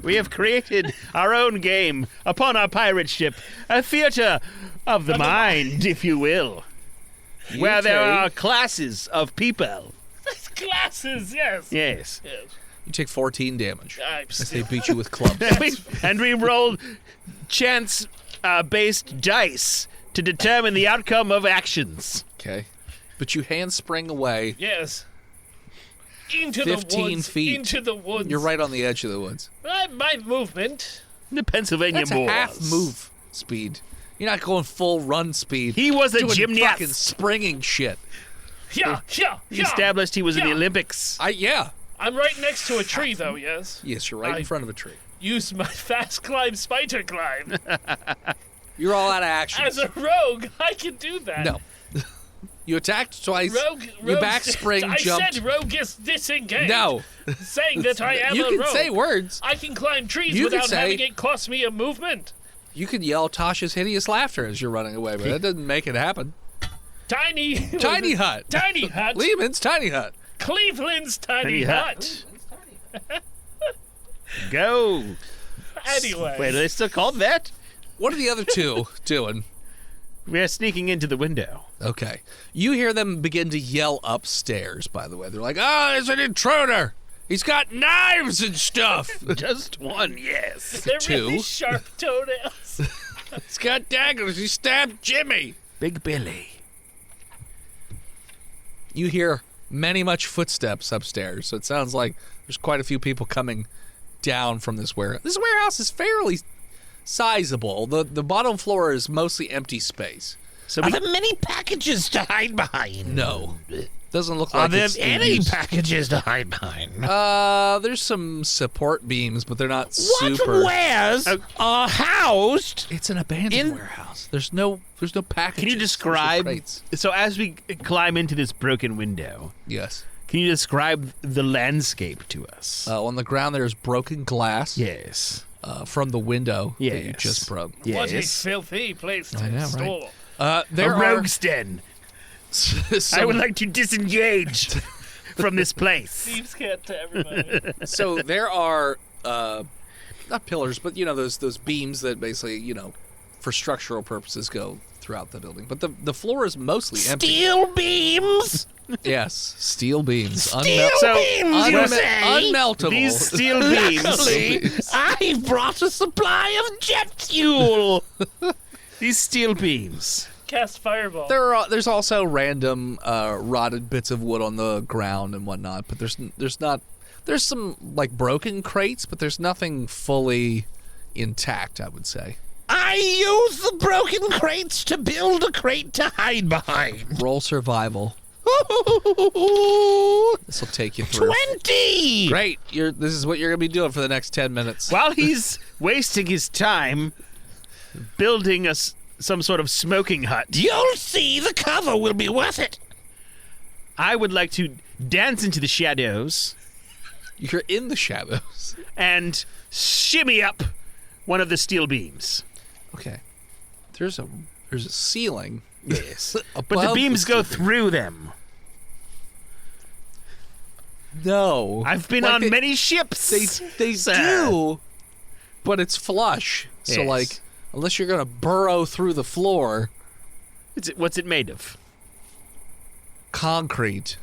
We have created our own game upon our pirate ship, a theater of the mind, if you will, where there are classes of people. Classes, yes. Yes. Yes. You take 14 damage I'm as they still... beat you with clubs. And we rolled chance-based dice to determine the outcome of actions. Okay. But you handspring away. Yes. Into 15 the woods. feet. Into the woods. You're right on the edge of the woods. My movement. The Pennsylvania That's a Moors. half move speed. You're not going full run speed. He was a doing gymnast. fucking springing shit. Yeah. He established he was in the Yeah. Olympics. Yeah. I'm right next to a tree, though, yes? Yes, you're right in front of a tree. Use my fast climb, spider climb. You're all out of action. As a rogue, I can do that. No. You attacked twice. Rogue, You back spring I jumped. said rogue is disengaged. No. Saying that I am You a can rogue. say words. I can climb trees You can without say- having it cost me a movement. You can yell Tasha's hideous laughter as you're running away, but that doesn't make it happen. Tiny Hut. Tiny hut. Lehman's tiny hut. Cleveland's tiny hut. Go. Anyway. Wait, are they still called that? What are the other two doing? We're sneaking into the window. Okay. You hear them begin to yell upstairs, by the way. They're like, oh, there's an intruder. He's got knives and stuff. Just one, yes. They're Two. really sharp toenails. He's got daggers. He stabbed Jimmy. Big Billy. You hear much footsteps upstairs, so it sounds like there's quite a few people coming down from this warehouse. This warehouse is fairly sizable. The bottom floor is mostly empty space. So Are there many packages to hide behind? No. Doesn't look Are like there it's in any use. packages to hide behind? There's some support beams, but they're not What super. wares are housed? It's an abandoned warehouse. There's no packages. Can you There's describe? crates. So as we climb into this broken window, Yes. can you describe the landscape to us? On the ground, there's broken glass. Yes. From the window that you Yes. just broke. What a Yes. filthy place to I know, right? store. There A are rogue's den. some- I would like to disengage from this place. Thieves can't to everybody. So there are not pillars, but those beams that basically for structural purposes go throughout the building. But the floor is mostly empty. Steel beams? Yes, steel beams. Steel So, beams, you say? Unmeltable. These steel beams. Luckily, I brought a supply of jet fuel. These steel beams. Cast fireball. There's also random rotted bits of wood on the ground and whatnot, but there's some like broken crates, but there's nothing fully intact, I would say. I use the broken crates to build a crate to hide behind. Roll survival. This will take you through. 20! Great. This is what you're going to be doing for the next 10 minutes. While he's wasting his time building some sort of smoking hut, You'll see the cover will be worth it. I would like to dance into the shadows You're in the shadows. and shimmy up one of the steel beams. Okay. There's a ceiling. Yes. But above the beams go steel through them. beam. No. I've been Like on many ships. They sir. do, but it's flush. So Yes. like, unless you're gonna burrow through the floor, What's it made of? concrete.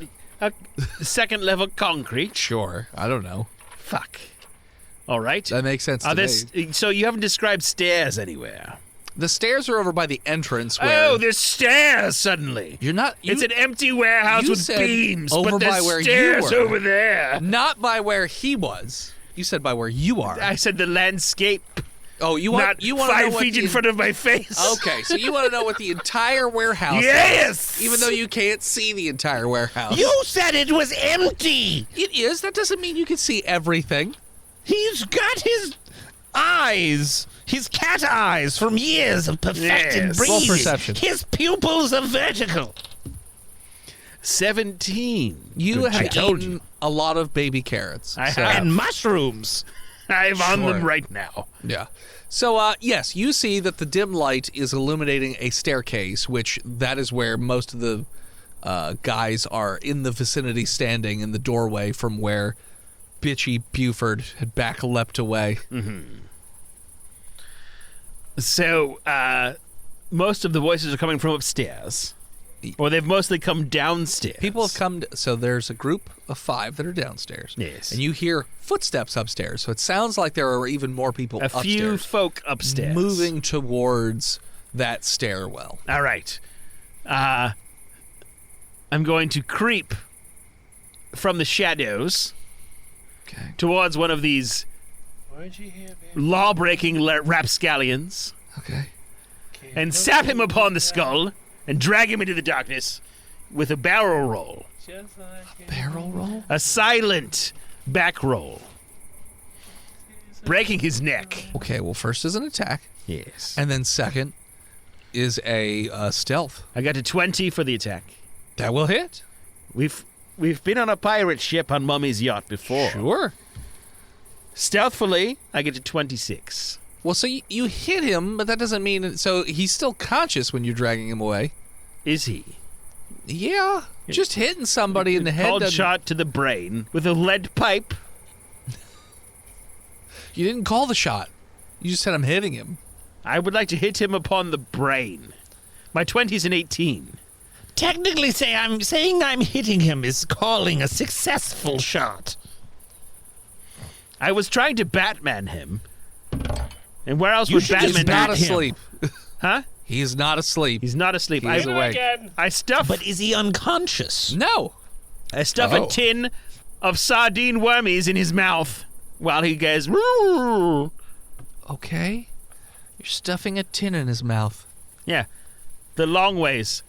Second level concrete. Sure. I don't know. Fuck. All right. That makes sense to me. So you haven't described stairs anywhere. The stairs are over by the entrance where Oh, there's stairs suddenly. you're not. It's an empty warehouse you with said beams, over but there's by where you stairs were. over there. Not by where he was. You said by where you are. I said the landscape, Oh, you not want to know 5 what feet the, in front of my face. Okay, so you want to know what the entire warehouse Yes! is, even though you can't see the entire warehouse. You said it was empty. It is. That doesn't mean you can see everything. He's got his eyes, his cat eyes from years of perfected Yes. breathing. Roll perception. His pupils are vertical. 17. You Good have job. eaten a lot of baby carrots. I so- have. And mushrooms. I'm on them Sure. right now. Yeah. So, yes, you see that the dim light is illuminating a staircase, which that is where most of the guys are in the vicinity standing in the doorway from where bitchy Buford had back leapt away. So, most of the voices are coming from upstairs. Or they've mostly come downstairs. People have come, so there's a group of 5 that are downstairs. Yes. And you hear footsteps upstairs, so it sounds like there are even more people A upstairs. few folk upstairs. Moving towards that stairwell. All right. I'm going to creep from the shadows towards one of these law-breaking rapscallions Okay. and sap him upon the skull and drag him into the darkness with a barrel roll. Barrel roll? A silent back roll. Breaking his neck. Okay, well, first is an attack, Yes. and then second is a stealth. I got a 20 for the attack. That will hit. We've been on a pirate ship on Mummy's yacht before. Sure. Stealthily, I get to 26. Well, so you hit him, but that doesn't mean... So he's still conscious when you're dragging him away. Is he? Yeah. Just hitting somebody in the head. Cold doesn't- shot to the brain with a lead pipe. You didn't call the shot. You just said I'm hitting him. I would like to hit him upon the brain. My 20's an 18. Technically, saying I'm hitting him is calling a successful shot. I was trying to Batman him. And where else You would should just Batman Not bat him. asleep. Huh? He is not asleep. He's not asleep. He's awake. I stuff But is he unconscious? No. a Oh. tin of sardine wormies in his mouth while he goes. "Roo." Okay. You're stuffing a tin in his mouth. Yeah, the long ways.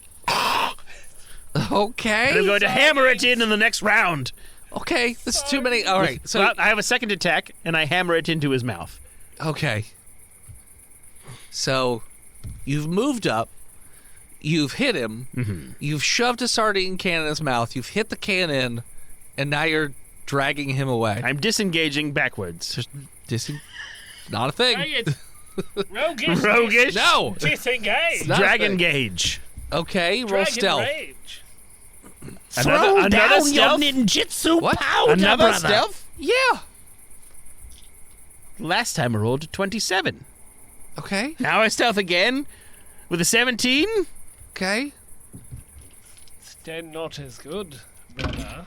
Okay. And I'm going to hammer it in the next round. Okay. That's too many. All right. So Well, I have a second attack, and I hammer it into his mouth. okay. So you've moved up. You've hit him. Mm-hmm. You've shoved a sardine can in his mouth. You've hit the can in, and now you're dragging him away. I'm disengaging backwards. Just not a thing. Roguish. Roguish. No. Disengage. Not a Dragon thing. gauge. Okay. Roll Dragon stealth. rage. Throw Another down your stealth? ninjutsu What? powder, Another brother. stealth? Yeah. Last time I rolled a 27. Okay. Now I stealth again with a 17. Okay. Still not as good, brother.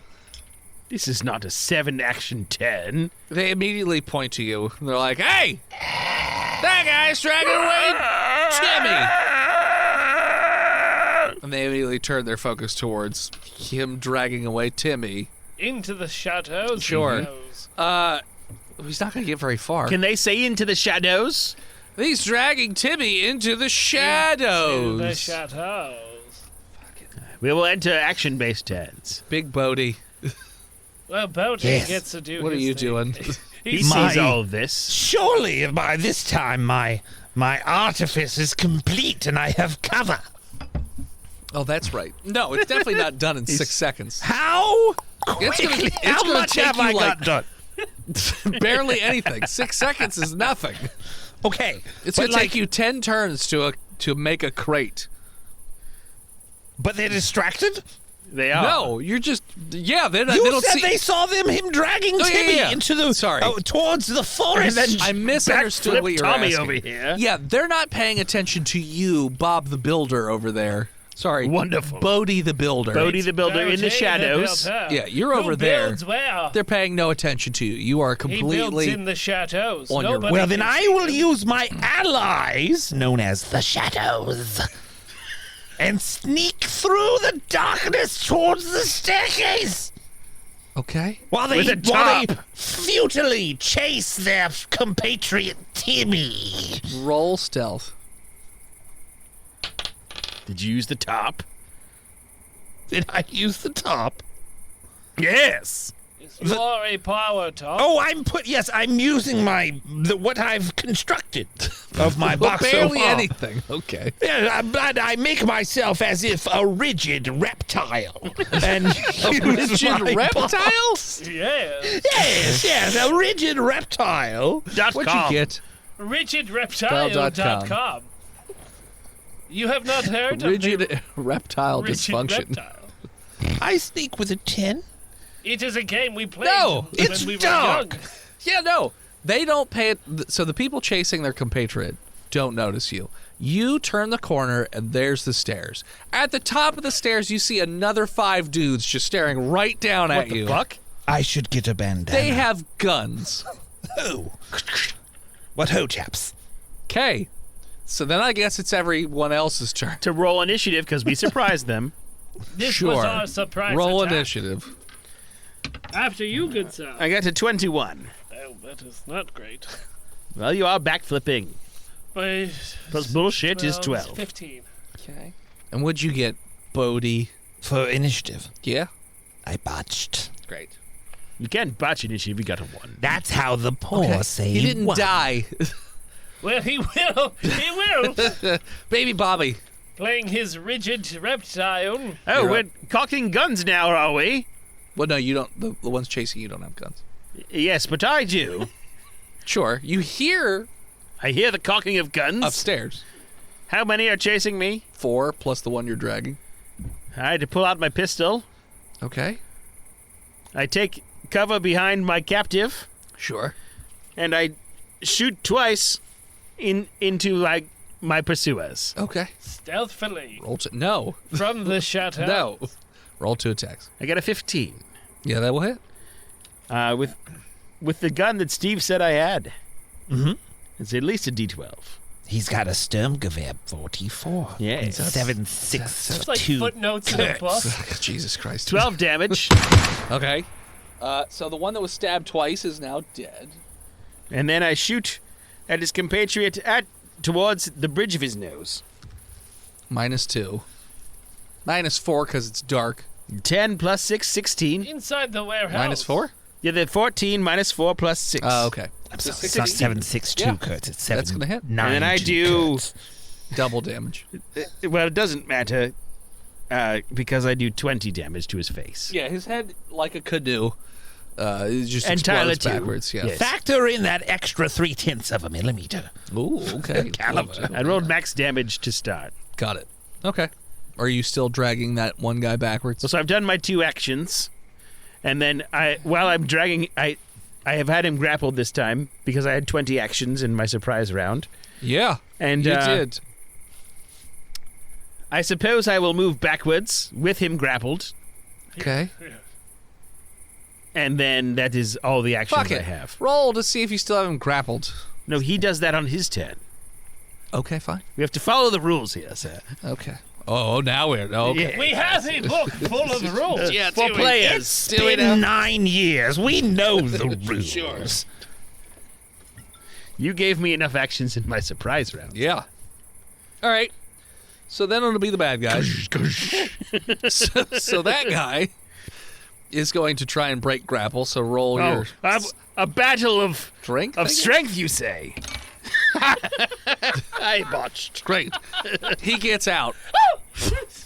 This is not a 7 action 10. They immediately point to you. And they're like, "Hey, that guy's dragging away Timmy." And they immediately turn their focus towards him dragging away Timmy. Into the shadows. he Sure. goes. He's not going to get very far. Can they say into the shadows? He's dragging Timmy into the shadows. In the shadows. We will enter action-based turns. Big Bodie, Well, Botched Yes. gets to do what are his you thing. doing? He My- sees all of this. Surely by this time my artifice is complete and I have cover. Oh, that's right. No, it's definitely not done in 6 seconds. How It's gonna- quickly? it's How gonna much take have you, I like- got done? Barely anything. 6 seconds is nothing. Okay, It's but going to take you 10 turns to make a crate. But they're distracted. They are. No, you're just they You don't said see. they saw him dragging Oh, yeah, Timmy yeah. into the Sorry. towards the forest. And then I misunderstood backflip what you were Tommy asking. over here. Yeah, they're not paying attention to you, Bob the Builder over there. Sorry, Wonderful. Bodie the Builder. Bodie the Builder in the Botched shadows. builder. Yeah, you're Who over there. builds where? They're paying no attention to you. You are He builds completely. in the shadows. on your- Nobody well, then can I see will him. use my allies, known as the Shadows, and sneak through the darkness towards the staircase. Okay. While With a they top. futilely chase their compatriot Timmy. Roll stealth. Did you use the top? Did I use the top? Yes. It's more a power top. Oh, I'm using what I've constructed. of my boxer Barely arm. anything. Okay. Yeah, but I make myself as if a rigid reptile. And Rigid reptile? Yes, a rigid reptile. What'd you get? RigidReptile.com. You have not heard of Rigid reptile Rigid dysfunction. Reptile. I sneak with a 10. It is a game we played No, when it's we were dark. young. Yeah, no. They don't pay it. So the people chasing their compatriot don't notice you. You turn the corner, and there's the stairs. At the top of the stairs, you see another 5 dudes just staring right down at you. Fuck. I should get a bandana. They have guns. Ho. What ho, chaps? Okay. So then I guess it's everyone else's turn. To roll initiative because we surprised them. This Sure. was our surprise Roll attack. initiative. After you, good sir. I got to 21. Oh, that is not great. Well, you are backflipping. Wait, Plus bullshit is 12. 15. Okay. And what'd you get, Bodie? For initiative, Yeah? I botched. Great. You can't botch initiative. You got a 1. That's how the poor say He didn't won. die. Well, he will. He will. Baby Bobby. Playing his rigid reptile. Oh, You're we're up. cocking guns now, are we? Well, no, you don't. The ones chasing you don't have guns. Yes, but I do. Sure. You hear I hear the cocking of guns. upstairs. How many are chasing me? 4 plus the one you're dragging. I had to pull out my pistol. Okay. I take cover behind my captive, Sure. and I shoot twice into like my pursuers. Okay. Stealthily. Roll to no. From the chateau. No. Roll 2 attacks. I got a 15 Yeah, that will hit. with the gun that Steve said I had. Mm-hmm. It's at least a D12. He's got a Sturmgewehr 44. Yes. 7.62 It's like footnotes in a book. Jesus Christ. 12 damage, Okay. So the one that was stabbed twice is now dead. and then I shoot at his compatriot towards the bridge of his nose. -2. -4 because it's dark. 10 plus 6, 16. Inside the warehouse. -4? Yeah, the 14 minus 4 plus 6. Oh, okay. It's not 7.62, Yeah. Kurt. It's 7. That's gonna hit. And then I do. Double damage. Well, it doesn't matter because I do 20 damage to his face. Yeah, his head, like a canoe, it just And Tyler explodes too. backwards. Yeah. Yes. Factor in that extra 0.3 of a millimeter. Ooh, okay. I rolled max damage to start. Got it. Okay. Are you still dragging that one guy backwards? So I've done my 2 actions, and then while I'm dragging, I have had him grappled this time because I had 20 actions in my surprise round. Yeah. And You did. I suppose I will move backwards with him grappled, Okay. and then that is all the actions Fuck I it. have. Roll to see if you still have him grappled. No, he does that on his turn. Okay, fine. We have to follow the rules here, sir. Okay. Oh, now we're okay. We have a book full of rules. Yeah, For players. It's been 9 years. We know the rules. Sure. You gave me enough actions in my surprise round. Yeah. All right. So then it'll be the bad guys. so that guy is going to try and break grapple. So roll your A battle of strength. of I guess? strength, you say? I botched. Great. He gets out,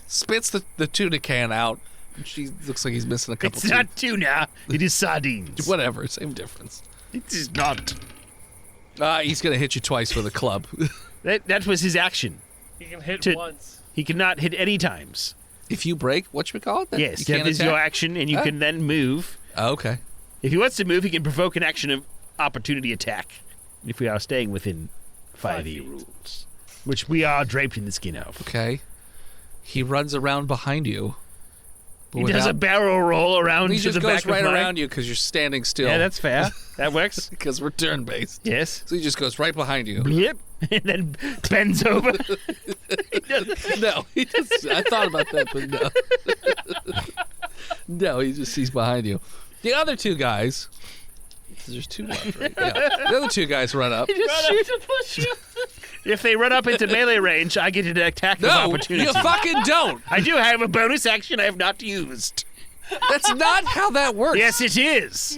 spits the tuna can out. She looks like he's missing a couple. It's not tuna. It is sardines. teeth. Whatever, same difference. It is not. He's gonna hit you twice with a club. That was his action. You can hit To- once. He cannot hit any times. If you break, whatchamacallit? Then Yes, you that can't is attack? your action, and you Huh? can then move. Oh, okay. If he wants to move, he can provoke an action of opportunity attack. If we are staying within 5e rules, which we are draped in the skin of. Okay. He runs around behind you. He does a barrel roll around He to just the goes back right of my... around you because you're standing still. Yeah, that's fair. That works. because we're turn based. Yes. So he just goes right behind you. Blip. And then bends over. No, he just. I thought about that, but no. No, he just sees behind you. The other 2 guys. There's 2 left, right? Yeah. The other 2 guys run up. If they run up into melee range, I get an attack of No, opportunity. you fucking don't. I do have a bonus action I have not used. That's not how that works. Yes, it is.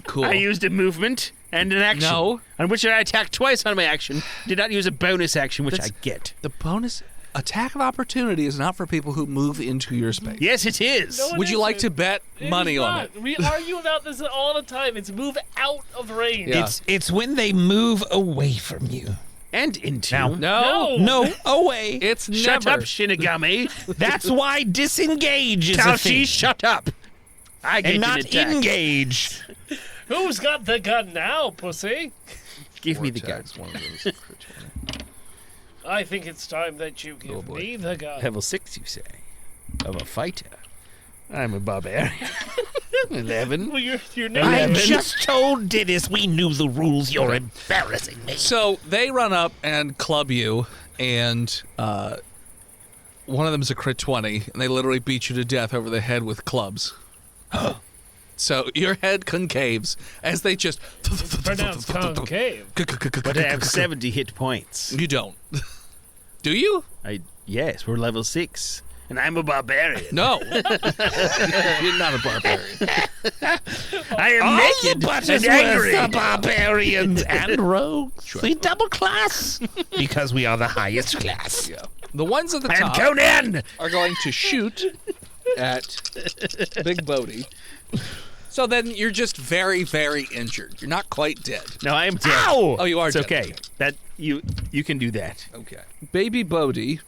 Cool. I used a movement And an action. No. On which I attacked twice on my action. Did not use a bonus action, which I get. The bonus attack of opportunity is not for people who move into your space. Yes, it is. No, it Would you like to isn't. bet money It's on not. it? We argue about this all the time. It's move out of range. Yeah. It's when they move away from you. And into. No. No, away. It's Shut never. up, Shinigami. That's why disengage is a Taoshi, thing. shut up. I get And an not attack. engage. Who's got the gun now, pussy? Give me the gun. Vortex, one of those. I think it's time that you give me the gun. Level 6, you say? Of a fighter. I'm a barbarian. 11. Well, your name. I just told Dennis we knew the rules. You're embarrassing me. So they run up and club you, and one of them is a crit 20, and they literally beat you to death over the head with clubs. So your head concaves as they just. Pronounced concave. But I have 70 hit points. You don't. Do you? Yes, we're level 6. And I'm a barbarian. No. You're not a barbarian. I am All naked the and Butterworths angry. are barbarians and rogues. We double class because we are the highest class. Yeah. The ones at the I am top Conan. are going to shoot at Big Bodie. So then you're just very, very injured. You're not quite dead. No, I am dead. Ow! Oh, you are It's dead. okay. That you can do that. Okay. Baby Bodie.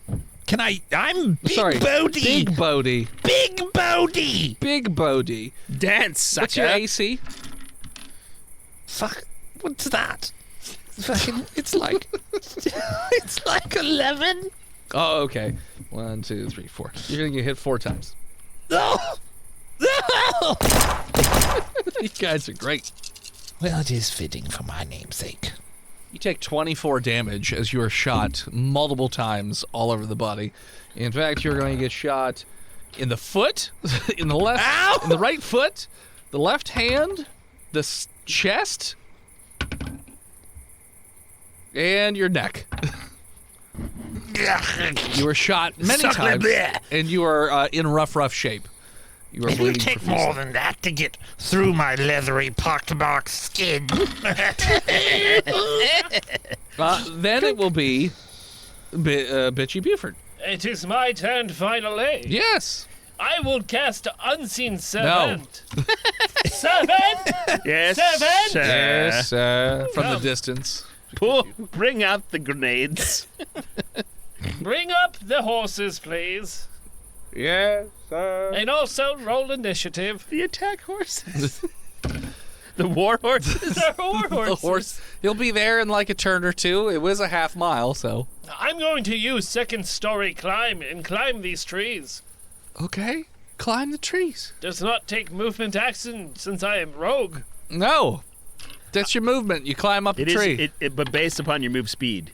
Can I? I'm Big Sorry. Bodie. Big Bodie. Big Bodie. Big Bodie. Dance, sucker. What's your AC? Fuck. What's that? Fucking. It's like 11. Oh, okay. 1, 2, 3, 4. You're gonna get hit 4 times. No. No. You guys are great. Well, it is fitting for my namesake. You take 24 damage as you are shot multiple times all over the body. In fact, you're going to get shot in the foot, in the left, in the right foot, the left hand, the chest, and your neck. You were shot many times, and you are in rough shape. You are It will bleeding take profusely. more than that to get through my leathery pockmarked skin. Then it will be Bitchy Buford. It is my turn finally. Yes. I will cast Unseen Servant. No. Servant? Yes, Servant? sir. Yes, from the distance. Bring out the grenades. Bring up the horses, please. Yes, sir. And also roll initiative. The attack horses. The war horses. They're war horses. The horse. He'll be there in like a turn or two. It was a half mile, so. I'm going to use second story climb and climb these trees. Okay. Climb the trees. Does not take movement action since I am rogue. No. That's your movement. You climb up a It tree. is, but based upon your move speed.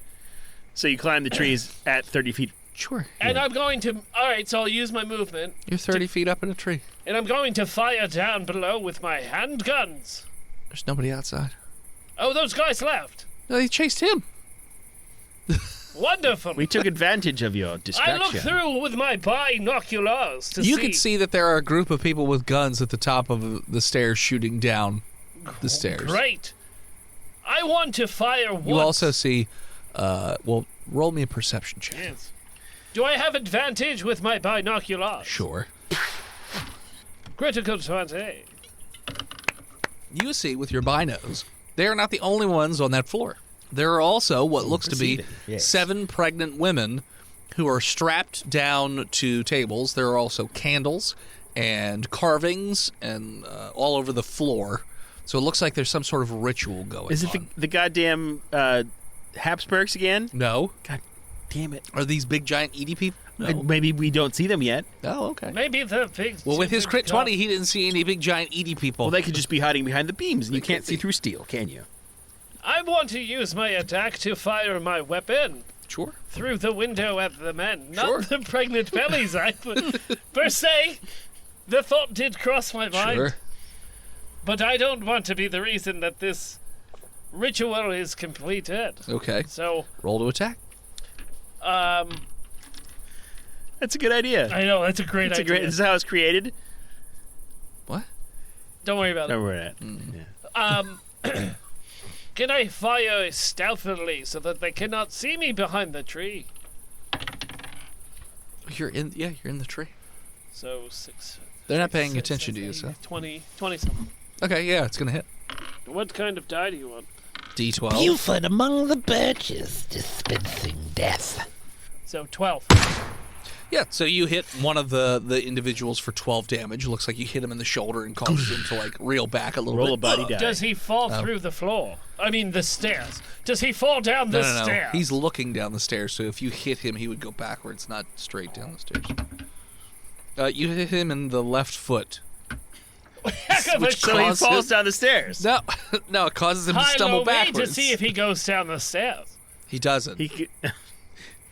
So you climb the trees at 30 feet. Sure. And I'm going to. Alright, so I'll use my movement. You're 30 feet up in a tree. And I'm going to fire down below with my handguns. There's nobody outside. Oh, those guys left. No, they chased him. Wonderful. We took advantage of your I distraction. look through with my binoculars to You see. can see that there are a group of people with guns at the top of the stairs shooting down the stairs. Great. I want to fire once. You also see, well, roll me a perception check. Yes. Do I have advantage with my binoculars? Sure. Critical 20. You see with your binos, they are not the only ones on that floor. There are also what looks to be Proceeding, yes. 7 pregnant women who are strapped down to tables. There are also candles and carvings and all over the floor. So it looks like there's some sort of ritual going on. Is it the goddamn Habsburgs again? No. God damn it. Are these big giant Edie people? No. Maybe we don't see them yet. Oh, okay. Maybe the pigs. Well, with his crit 20, he didn't see any big giant Edie people. Well, they could just be hiding behind the beams, and you can't see through steel, can you? I want to use my attack to fire my weapon Sure. through the window at the men, not Sure. the pregnant bellies. Per se, the thought did cross my mind. Sure. But I don't want to be the reason that this ritual is completed. Okay. So, Roll to attack. That's a good idea. I know, that's a great That's a idea. great. This is how it's created. What? Don't worry about Don't it. worry about it. Um, Can I fire stealthily so that they cannot see me behind the tree? You're in the tree. So 6. They're not paying 6, attention to you, 8, so. 20 something. Okay, yeah, it's gonna hit. What kind of die do you want? D12. Buford among the birches, dispensing death. So 12. Yeah, so you hit one of the individuals for 12 damage. Looks like you hit him in the shoulder and causes him to like reel back a little Roll a bit. body die. Does he fall through the floor? I mean, the stairs. Does he fall down the No. stairs? He's looking down the stairs, so if you hit him, he would go backwards, not straight down the stairs. You hit him in the left foot. Heck of a So he falls down the stairs. No, no, it causes him to high-low stumble me backwards. to see if he goes down the stairs. He doesn't.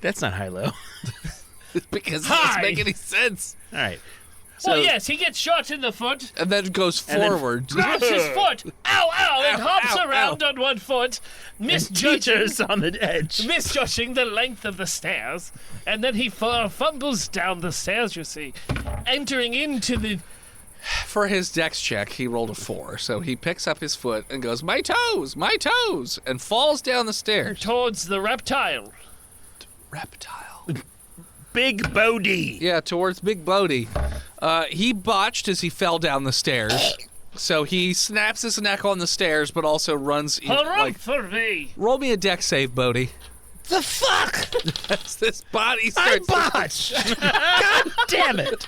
That's not high-low. Because it Hi. doesn't make any sense. All right. Well, yes, he gets shot in the foot, And then goes forward. grabs his foot, ow, and hops ow, around on one foot, misjudging Teachers on the edge. the length of the stairs, and then he fumbles down the stairs, you see, entering into the... For his dex check, he rolled a 4, so he picks up his foot and goes, my toes, and falls down the stairs. towards the reptile. Reptile. Big Bodie. Yeah, towards Big Bodie. He botched as he fell down the stairs. So he snaps his neck on the stairs, but also runs in, Hurrah for me! roll me a dex save, Bodie. The fuck? As this body I starts botched! God damn it!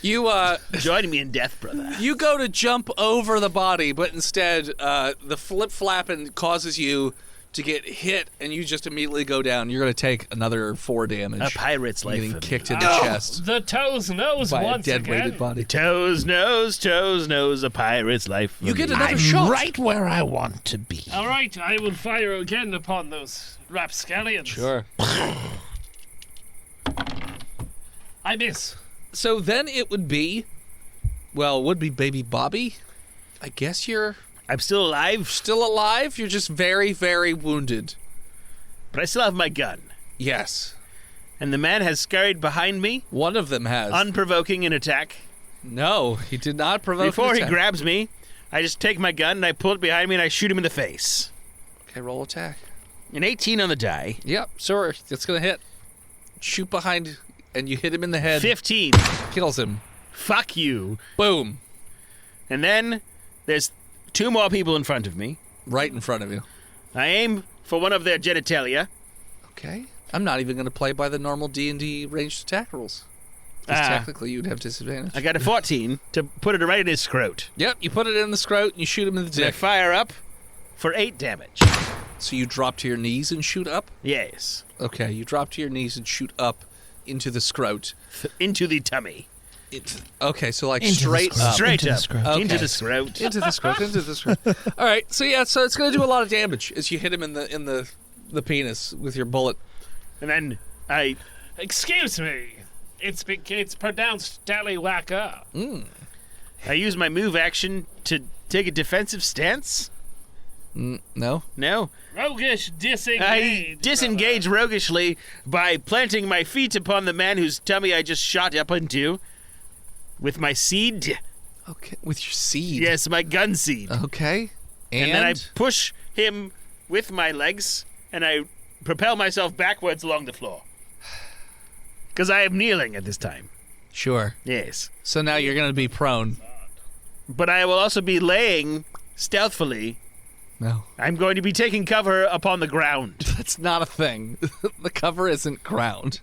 You Join me in death, brother. you go to jump over the body, but instead the flip flapping causes you to get hit, and you just immediately go down. You're going to take another 4 damage. A pirate's life. Getting for me. kicked in the chest The toes nose by a once dead again. weighted body. Toes, nose, a pirate's life. For You get me. another I'm shot. right where I want to be. All right, I will fire again upon those rapscallions. Sure. I miss. So then it would be, Baby Bobby. I guess you're I'm still alive, still alive. You're just very, very wounded. but I still have my gun. Yes. And the man has scurried behind me, One of them has. unprovoking an attack. No, he did not provoke Before an he attack. grabs me, I just take my gun and I pull it behind me and I shoot him in the face. Okay, roll attack. An 18 on the die. Yep, sure. That's going to hit. Shoot behind, and you hit him in the head. 15. Kills him. Fuck you. Boom. And then there's 2 more people in front of me. Right in front of you. I aim for one of their genitalia. Okay. I'm not even going to play by the normal D&D ranged attack rules. Because technically you'd have disadvantage. I got a 14 to put it right in his scrot. Yep, you put it in the scrot and you shoot him in the And I dick. fire up for 8 damage. So you drop to your knees and shoot up? Yes. Okay, you drop to your knees and shoot up into the scrot. Into the tummy. Okay, so like Into the straight scrot. up. Straight Into the up. scrot. Okay. Into the scrot. Into the scrot, into the scrot. All right, so yeah, so it's going to do a lot of damage as you hit him in the penis with your bullet. And then I Excuse me. It's pronounced Dallywhacker. use my move action to take a defensive stance. No? No. Roguish I disengage. disengage roguishly by planting my feet upon the man whose tummy I just shot up into with my seed. Okay, with your seed. Yes, my gun seed. Okay. And then I push him with my legs and I propel myself backwards along the floor. Because I am kneeling at this time. Sure. Yes. So now you're going to be prone. But I will also be laying stealthily. No. I'm going to be taking cover upon the ground. That's not a thing. The cover isn't ground.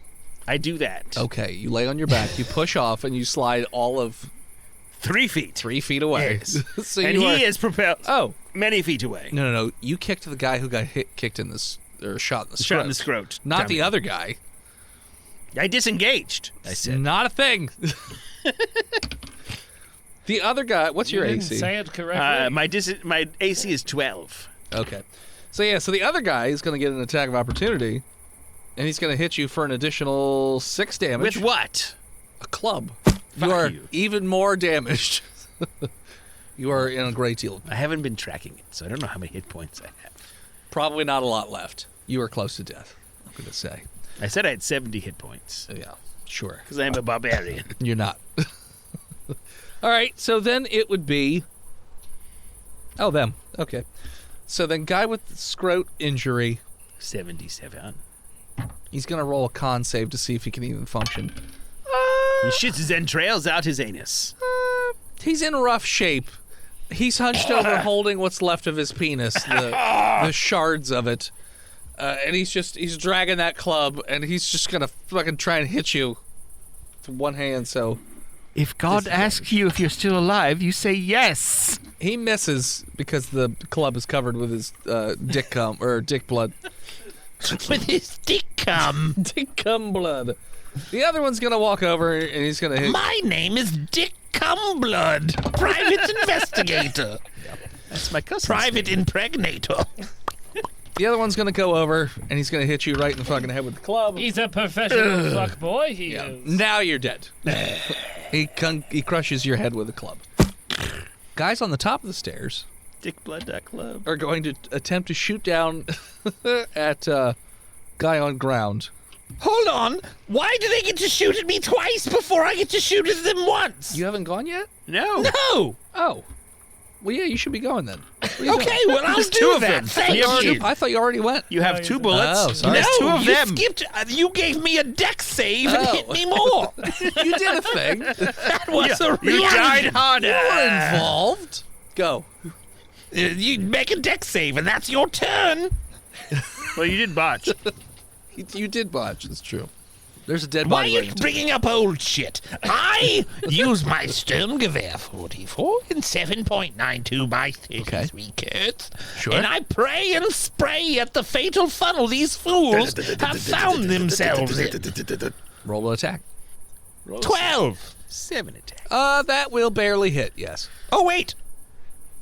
I do that. Okay, you lay on your back, you push off, and you slide all of 3 feet. 3 feet away. Yes. So And you he are- is propelled Oh. many feet away. No. You kicked the guy who got kicked in this, or shot in the Shot in the scrot. scrot. Not Tummy. the other guy. I disengaged, I said. Not a thing. The other guy, what's your You didn't AC? say it correctly. My AC is 12. Okay. So the other guy is going to get an attack of opportunity, and he's going to hit you for an additional 6 damage. With what? A club. Fuck You are you. even more damaged. You are in a great deal. I haven't been tracking it, so I don't know how many hit points I have. Probably not a lot left. You are close to death, I'm going to say. I said I had 70 hit points. Yeah, sure. Because I'm a barbarian. You're not. All right, so then it would be Oh, them. Okay. So then guy with the scrot injury, 77. he's going to roll a con save to see if he can even function. He shits his entrails out his anus. He's in rough shape. He's hunched over holding what's left of his penis, the shards of it. And he's dragging that club, and he's just going to fucking try and hit you with one hand, so... If God asks you if you're still alive, you say yes. He misses because the club is covered with his dick cum, or dick blood. With his dick cum. Dick cum blood. The other one's going to walk over, and he's going to hit... My name is Dick Cumblood, private investigator. That's my cousin. Private impregnator. The other one's going to go over, and he's going to hit you right in the fucking head with the club. He's a professional fuck boy. He is. Now you're dead. He crushes your head with a club. Guys on the top of the stairs Dickblood.club. are going to attempt to shoot down at guy on ground. Hold on. Why do they get to shoot at me twice before I get to shoot at them once? You haven't gone yet? No. No. Oh. Well, yeah, you should be going then. Okay, well, I'll There's do two of that. them. Thank you. I thought you already went. You have 2 bullets. Oh, sorry. There's 2 of you them. skipped. You gave me a deck save and Oh. hit me more. You did a thing. That was a You real. died harder. You're involved. Go. You make a deck save, and that's your turn. Well, you did botch. You did botch. That's true. There's a dead Why are body. you laying bringing up old shit? I use my Sturmgewehr 44 and 7.92 by 33 Kurtz. Sure. And I pray and spray at the fatal funnel these fools have found themselves in. Roll an attack. 12. 7 attack. That will barely hit, yes. Oh, wait.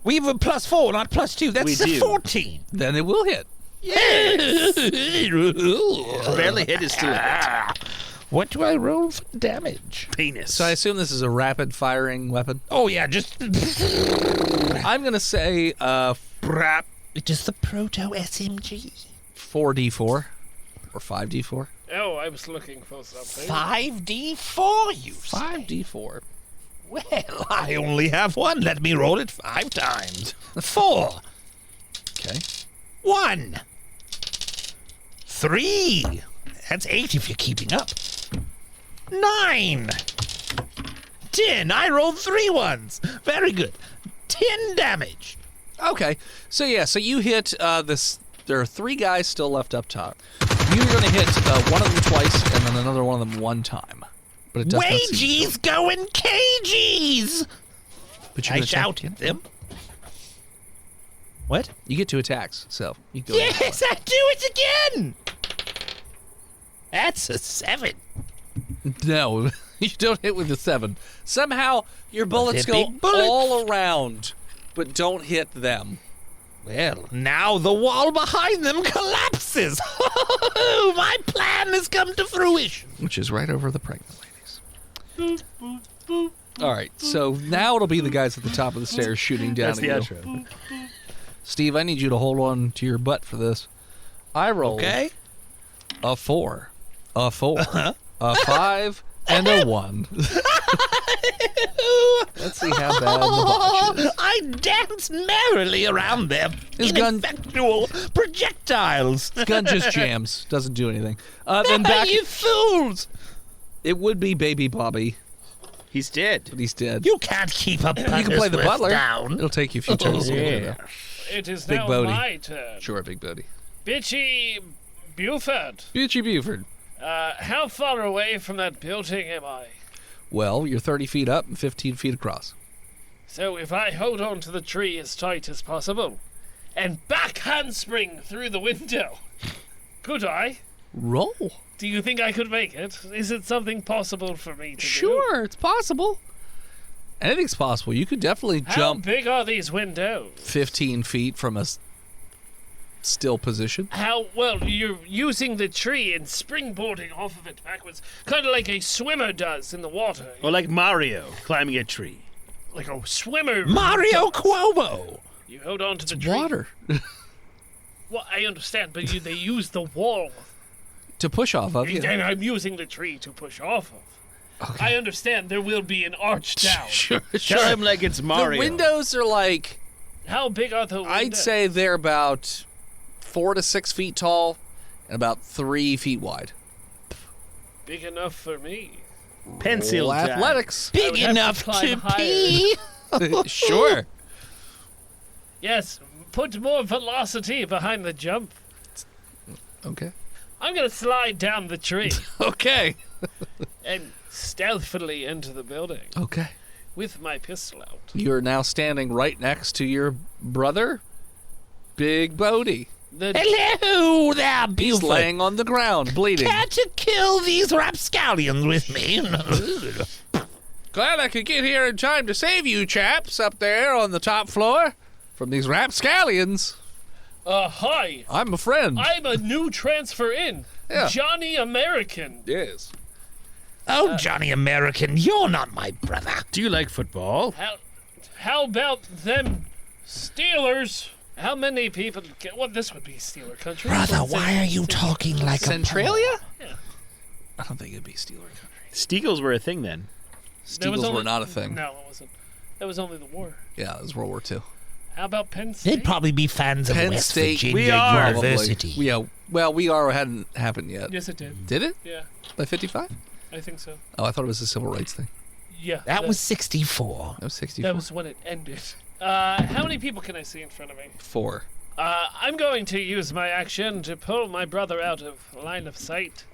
We have a +4, not +2. That's We a do. 14. Then it will hit. Yes. Barely hit is still a hit. What do I roll for damage? Penis. So I assume this is a rapid firing weapon. Oh, yeah, just... I'm going to say Just the proto-SMG. 4d4 or 5d4. Oh, I was looking for something. 5d4, you say? 5d4. Well, I only have one. Let me roll it 5 times. 4. Okay. 1. 3. That's 8 if you're keeping up. 9. 10. I rolled 3 ones. Very good. 10 damage. Okay. So you hit this. There are 3 guys still left up top. You're going to hit one of them twice and then another one of them one time. But it does not seem Wages going cages. But you I can attack shout again. at them. What? You get 2 attacks, so you can go. Yes, I do it again. That's a 7. No, you don't hit with the 7. Somehow your bullets they're go big bullets. all around, but don't hit them. Well, now the wall behind them collapses. My plan has come to fruition. Which is right over the pregnant ladies. All right, so now it'll be the guys at the top of the stairs shooting down That's the at you. outro. Steve, I need you to hold on to your butt for this. I rolled Okay. a 4, a 4, a 5, and a 1. Let's see how bad the botch is. I dance merrily around them. His gun- Ineffectual projectiles. Gun just jams, doesn't do anything. Then back, You fools! it would be Baby Bobby, He's dead. but he's dead. You can't keep up. You can play the Buttersworth butler. down. It'll take you a few turns. to get Yeah. there. It is Big now Bodie. my turn. Sure, Big Bodie. Bitchy Buford, Beauty Buford. how far away from that building am I? Well, you're 30 feet up and 15 feet across. So if I hold on to the tree as tight as possible and back handspring through the window, could I? Roll. Do you think I could make it? Is it something possible for me to do? Sure, it's possible. Anything's possible. You could definitely How jump big are these windows? 15 feet from a still position. How well you're using the tree and springboarding off of it backwards, kind of like a swimmer does in the water. Or like Mario climbing a tree. Like a swimmer. Mario Cuomo. You hold on to the tree. Water. Well, I understand, but they use the wall. To push off of you. And I'm using the tree to push off of. Okay. I understand there will be an arch down. Sure, Tell him like it's Mario. The windows are like How big are the windows? I'd say they're about 4 to 6 feet tall and about 3 feet wide. Big enough for me. Pencil time. Athletics. Big enough to pee. Sure. Yes, put more velocity behind the jump. Okay. I'm going to slide down the tree Okay. and stealthily enter the building Okay. with my pistol out. You're now standing right next to your brother, Big Bodie. Hello there, He's Buford. laying on the ground, bleeding. Care to kill these rapscallions with me? Glad I could get here in time to save you chaps up there on the top floor from these rapscallions. Hi. I'm a friend. I'm a new transfer in. Yeah. Johnny American. Yes. Oh, Johnny American, you're not my brother. Do you like football? How about them Steelers? How many people well, this would be Steeler country. Brother, why are you talking like Centralia? Yeah. I don't think it'd be Steeler country. Steagles were a thing then. Steagles were not a thing. No, it wasn't. That was only the war. Yeah, it was World War II. How about Penn State? They'd probably be fans of Penn West State, Virginia we are. University. Yeah, well, we are hadn't happened yet. Yes, it did. Did it? Yeah, By 55? I think so. Oh, I thought it was a civil rights thing. Yeah. That was 64. That was 64. That was when it ended. How many people can I see in front of me? 4. I'm going to use my action to pull my brother out of line of sight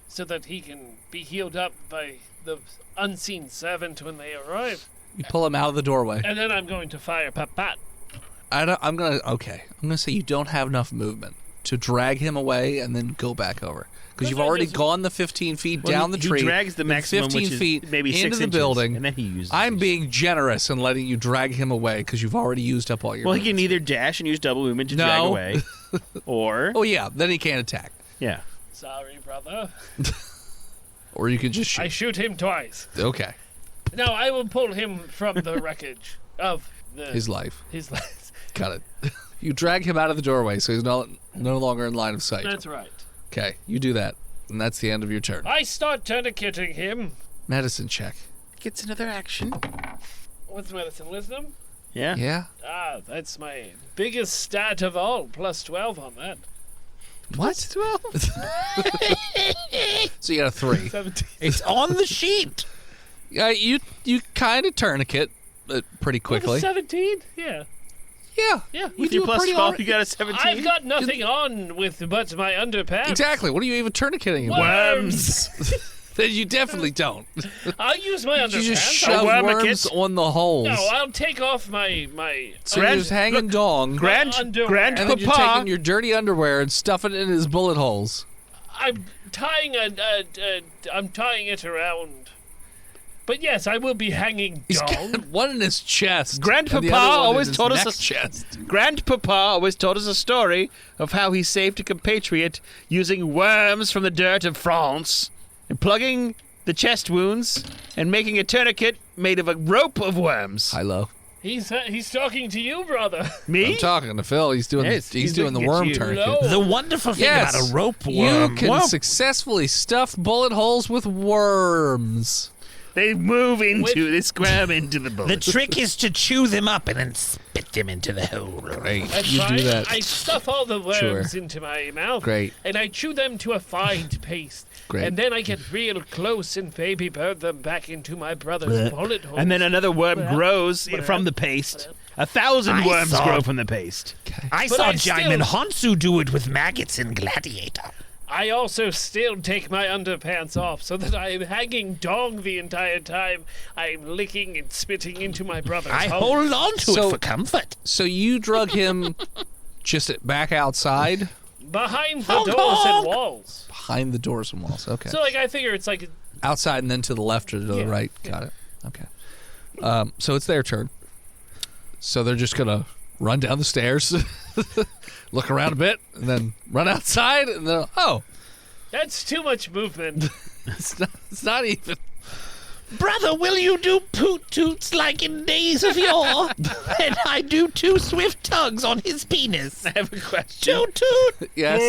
so that he can be healed up by the unseen servant when they arrive. You pull him out of the doorway. And then I'm going to fire Papat. I'm gonna say you don't have enough movement to drag him away and then go back over because you've already gone the 15 feet down the tree. He drags the then maximum, 15 which is feet maybe 6 into the inches, building. and then he uses. I'm being generous in letting you drag him away because you've already used up all your. Well, he movements. can either dash and use double movement to drag away, or Oh yeah, then he can't attack. yeah. Sorry, brother. Or you can just shoot. I shoot him twice. Okay. Now I will pull him from the wreckage of His life. His life. Got it. You drag him out of the doorway so he's no longer in line of sight. That's right. Okay, you do that, and that's the end of your turn. I start tourniqueting him. Medicine check. Gets another action. What's medicine? Wisdom? Yeah. Yeah. That's my biggest stat of all. Plus 12 on that. What? 12? So you got a 3. 17. It's on the sheet. You kind of tourniquet pretty quickly. 17? Yeah. Yeah. Yeah. You With do your a plus pretty 12, you got a 17. I've got nothing on with but my underpants. Exactly. What are you even tourniqueting him with? Worms. Then you definitely don't. I'll use my underpants. You just shove worms on the holes. No, I'll take off my so you're just hanging dong. underwear. And then you're taking your dirty underwear and stuffing it in his bullet holes. I'm tying I'm tying it around. But yes, I will be hanging He's dong. got one in his chest. Grandpapa and the other one in always his told us neck chest. Grandpapa always told us a story of how he saved a compatriot using worms from the dirt of France and plugging the chest wounds and making a tourniquet made of a rope of worms. Hello. He's talking to you, brother. Me? I'm talking to Phil. He's doing Yes, he's he's doing the looking at worm you. tourniquet. No. The wonderful thing Yes, about a rope you worm. can successfully stuff bullet holes with worms. They they squirm into the bullet. The trick is to chew them up and then spit them into the hole. Great. That's You fine. do that. I stuff all the worms into my mouth. Great. And I chew them to a fine paste. Great. And then I get real close and baby bird them back into my brother's bullet hole. And then another worm grows from the paste. 1,000 worms grow from the paste. I But saw I Jaimon Hansu do it with maggots in Gladiator. I also still take my underpants off so that I am hanging dong the entire time. I'm licking and spitting into my brother's I hole. hold on to it for comfort. So you drug him just back outside? Behind the Honk, doors and honk. walls. Behind the doors and walls. Okay. So, I figure it's like... Outside and then to the left or to the Yeah, right. Got it. Okay. So it's their turn. So they're just going to run down the stairs, look around a bit, and then run outside, and then, That's too much movement. it's not even. Brother, will you do poot toots like in days of yore? And I do 2 swift tugs on his penis. I have a question. Toot toot. Yes.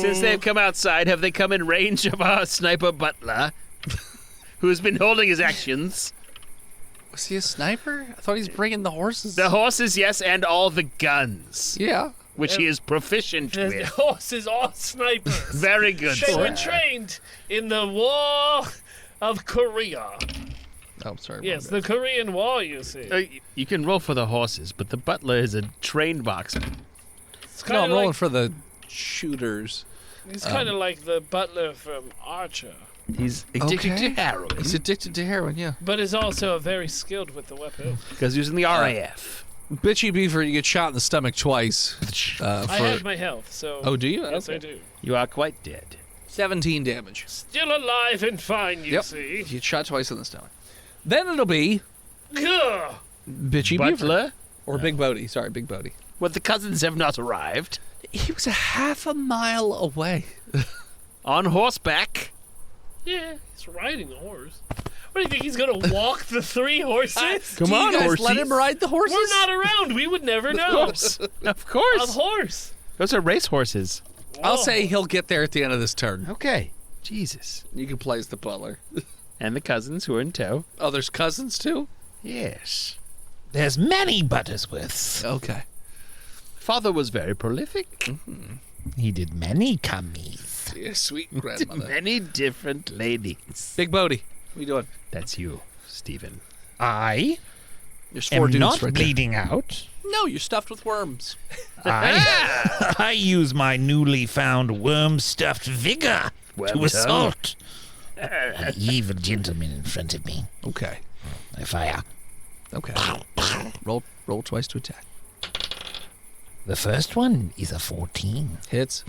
Since they've come outside, have they come in range of our sniper butler, who's been holding his actions? Was he a sniper? I thought he's bringing the horses. The horses, yes, and all the guns, Yeah. which he is proficient The with. horses are snipers. Very good, They were sir. trained in the War of Korea. Oh, I'm sorry. Yes, the Korean War, you see. You can roll for the horses, but the butler is a trained marksman. It's No, kind I'm of rolling like, for the shooters. it's kind of like the butler from Archer, He's addicted Okay. to heroin. He's addicted to heroin, yeah. but is also very skilled with the weapon. Because he was in the RAF. Bitchy Beaver, you get shot in the stomach twice. I have my health, so. Oh, do you? Yes, Okay. I do. You are quite dead. 17 damage. Still alive and fine, you Yep. see. You get shot twice in the stomach. Then it'll be Gah! Bitchy Beaver. Butler? Or Big Bodie. Sorry, Big Bodie. Well, the cousins have not arrived. He was a half a mile away. On horseback. Yeah, he's riding a horse. What do you think? He's gonna walk the 3 horses? Come Do on, you guys horses. let him ride the horses? We're not around. We would never know. Of course. A horse. Those are race horses. I'll Whoa. say he'll get there at the end of this turn. Okay. Jesus. You can play as the butler. And the cousins who are in tow. Oh, there's cousins too? Yes. There's many Buttersworths. Okay. Father was very prolific. He did many cummies. Yeah, sweet grandmother. Many different ladies. Big Bodie, what are you doing? That's you, Stephen. I There's 4 am dudes not right bleeding out. No, you're stuffed with worms. I use my newly found worm-stuffed vigor Worm to tongue. assault an evil gentleman in front of me. Okay. I fire. Okay. Roll twice to attack. The first one is a 14. Hits.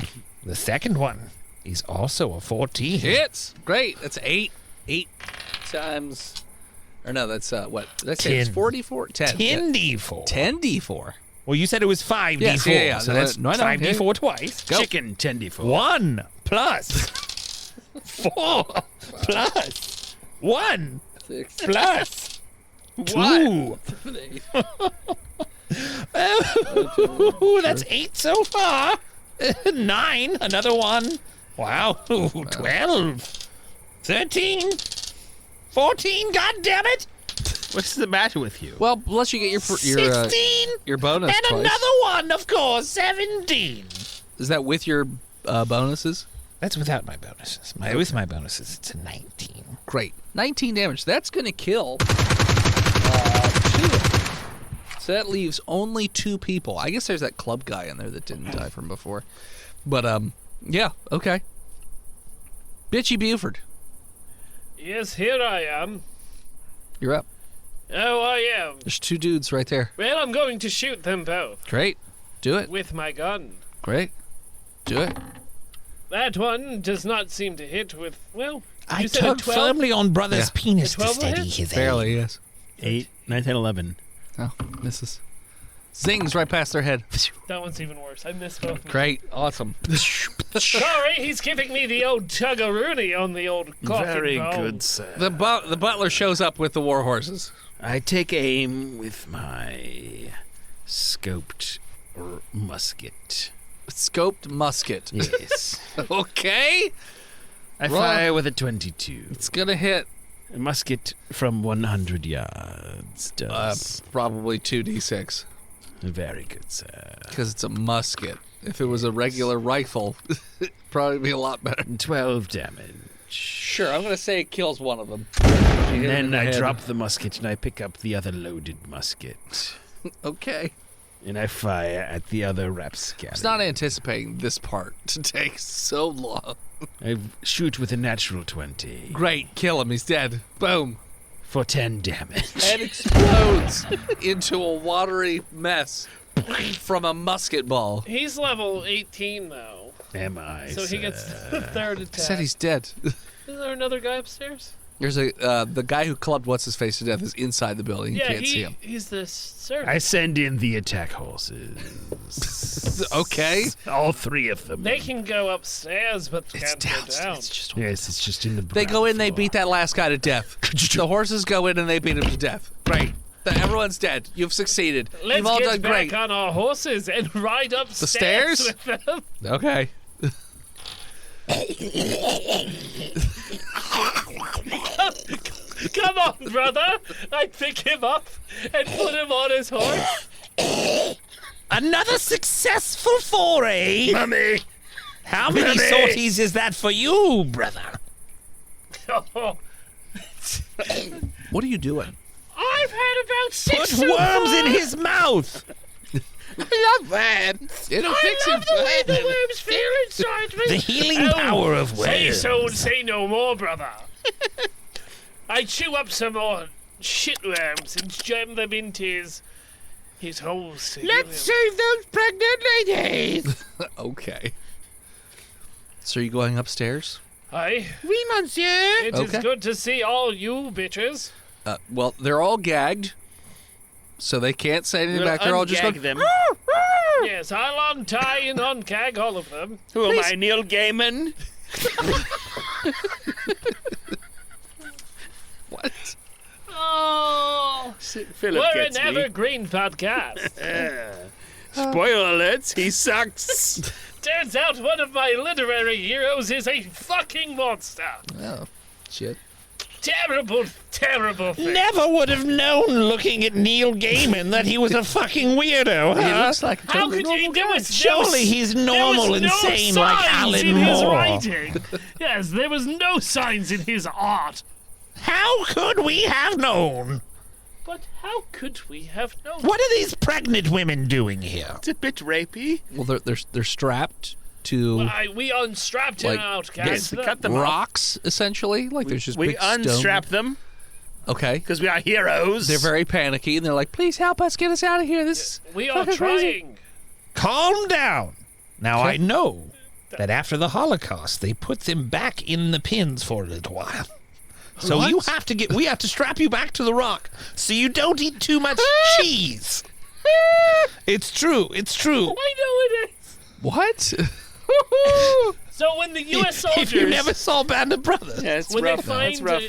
The second one is also a 14. Hits. Great. That's 8. 8 times. Or no, that's what? That's 10. 44. 10. 10d4. 10d4. Well, you said it was 5d4, Yes, yeah. so that's No, I know. 5d4 twice. Go. Chicken tendy-four. 1 plus 4 plus 1 6. plus 2. Ooh, that's 8 so far. 9, another 1. Wow, 12. 13. 14, god damn it. What's the matter with you? Well, unless you get your 16. your bonus And twice. another 1, of course, 17. Is that with your bonuses? That's without my bonuses. With my bonuses, it's a 19. Great. 19 damage. That's going to kill 2. So that leaves only 2 people. I guess there's that club guy in there that didn't die from before. But, yeah, okay. Bitchy Buford, Yes, here I am. you're up. Oh, I am. There's 2 dudes right there. Well, I'm going to shoot them both Great. Do it. with my gun. Great. Do it. That one does not seem to hit with, well, I you said a tug 12? firmly on brother's Yeah. penis A to 12 will steady hit? his Barely, yes. 8, 9, 10, 11. Oh, misses. Zings right past their head. That one's even worse. I missed both. Great. Awesome. Sorry, he's giving me the old tuggaroony on the old coffin Very bone. good, sir. The butler shows up with the war horses. I take aim with my scoped musket. Scoped musket. Yes. Okay. I Roll. fire with a 22. It's going to hit A musket from 100 yards does. probably 2d6. Very good, sir. Because it's a musket. If it was a regular rifle, it'd probably be a lot better. 12 damage. Sure, I'm going to say it kills one of them. And then I drop the musket and I pick up the other loaded musket. Okay. And I fire at the other rapscallion. I was not anticipating this part to take so long. I shoot with a natural 20 Great, kill him. He's dead. Boom. for 10 damage. Head explodes into a watery mess from a musket ball. He's level 18 though. Am I? So he gets the third I attack. said he's dead. Is there another guy upstairs? There's the guy who clubbed what's his face to death is inside the building. You can't see him. He's the servant. I send in the attack horses. Okay. All 3 of them. They can go upstairs, but It's can't go down. It's just Yes, it's just in the. they go in, they beat that last guy to death. The horses go in and they beat him to death. Great. Everyone's dead. You've succeeded. Let's You've all get done back great. on our horses and ride up The stairs? with them. Okay. Come on, brother. I pick him up and put him on his horse. Another successful foray. Mummy! How many sorties is that for you, brother? Oh, What are you doing? I've had about 6 Put worms in his mouth. I love that. It'll fix him. the worms feel inside me. The healing power of Say worms. so and say no more, brother. I chew up some more shit worms and jam them into his holes. save those pregnant ladies. Okay. So are you going upstairs? Aye. Oui, monsieur. It is Okay. good to see all you bitches. Well, they're all gagged, so they can't say anything back. They're all just Ungag going. them. Yes, I'll untie and uncag all of them. Who am I, Neil Gaiman? What? Oh, Philip we're gets an me. evergreen podcast. Spoiler alerts, he sucks. Turns out one of my literary heroes is a fucking monster. Oh, shit. Terrible, terrible thing. Never would have known looking at Neil Gaiman that he was a fucking weirdo. He Huh? looks like a How totally could normal you? There guy. was Surely he's normal there was insane no like signs Alan in his Moore. writing. Yes, there was no signs in his art. How could we have known? But how could we have known? What are these pregnant women doing here? It's a bit rapey. Well, they're strapped to We unstrapped him Like, out, Yes, guys. we cut them off. rocks, essentially. Like there's just We big stone. unstrap them Okay. because we are heroes. They're very panicky, and they're like, "Please help us, get us out of here." This We are fucking crazy." trying. Calm down. Now I know that after the Holocaust they put them back in the pins for a little while. So What? we have to strap you back to the rock so you don't eat too much cheese. It's true. It's true. I know it is. What? So when the U.S. soldiers, If you never saw Band of Brothers. Yeah, it's when rough. they It's find rough.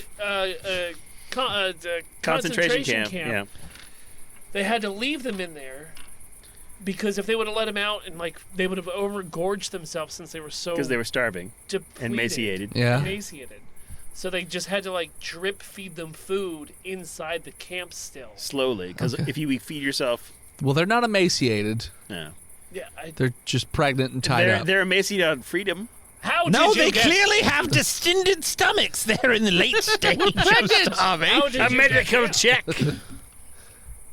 the Concentration camp. Yeah. they had to leave them in there because if they would have let them out and they would have overgorged themselves since they were so Because they were starving depleted, and emaciated. Yeah. emaciated. So they just had to drip feed them food inside the camp still. Slowly, because if you feed yourself, Well, they're not emaciated. no. Yeah. They're just pregnant and tied up. They're emaciated on freedom. How No, did you they get, clearly have distended stomachs. They're in the late stage of starving. How did A you medical get check.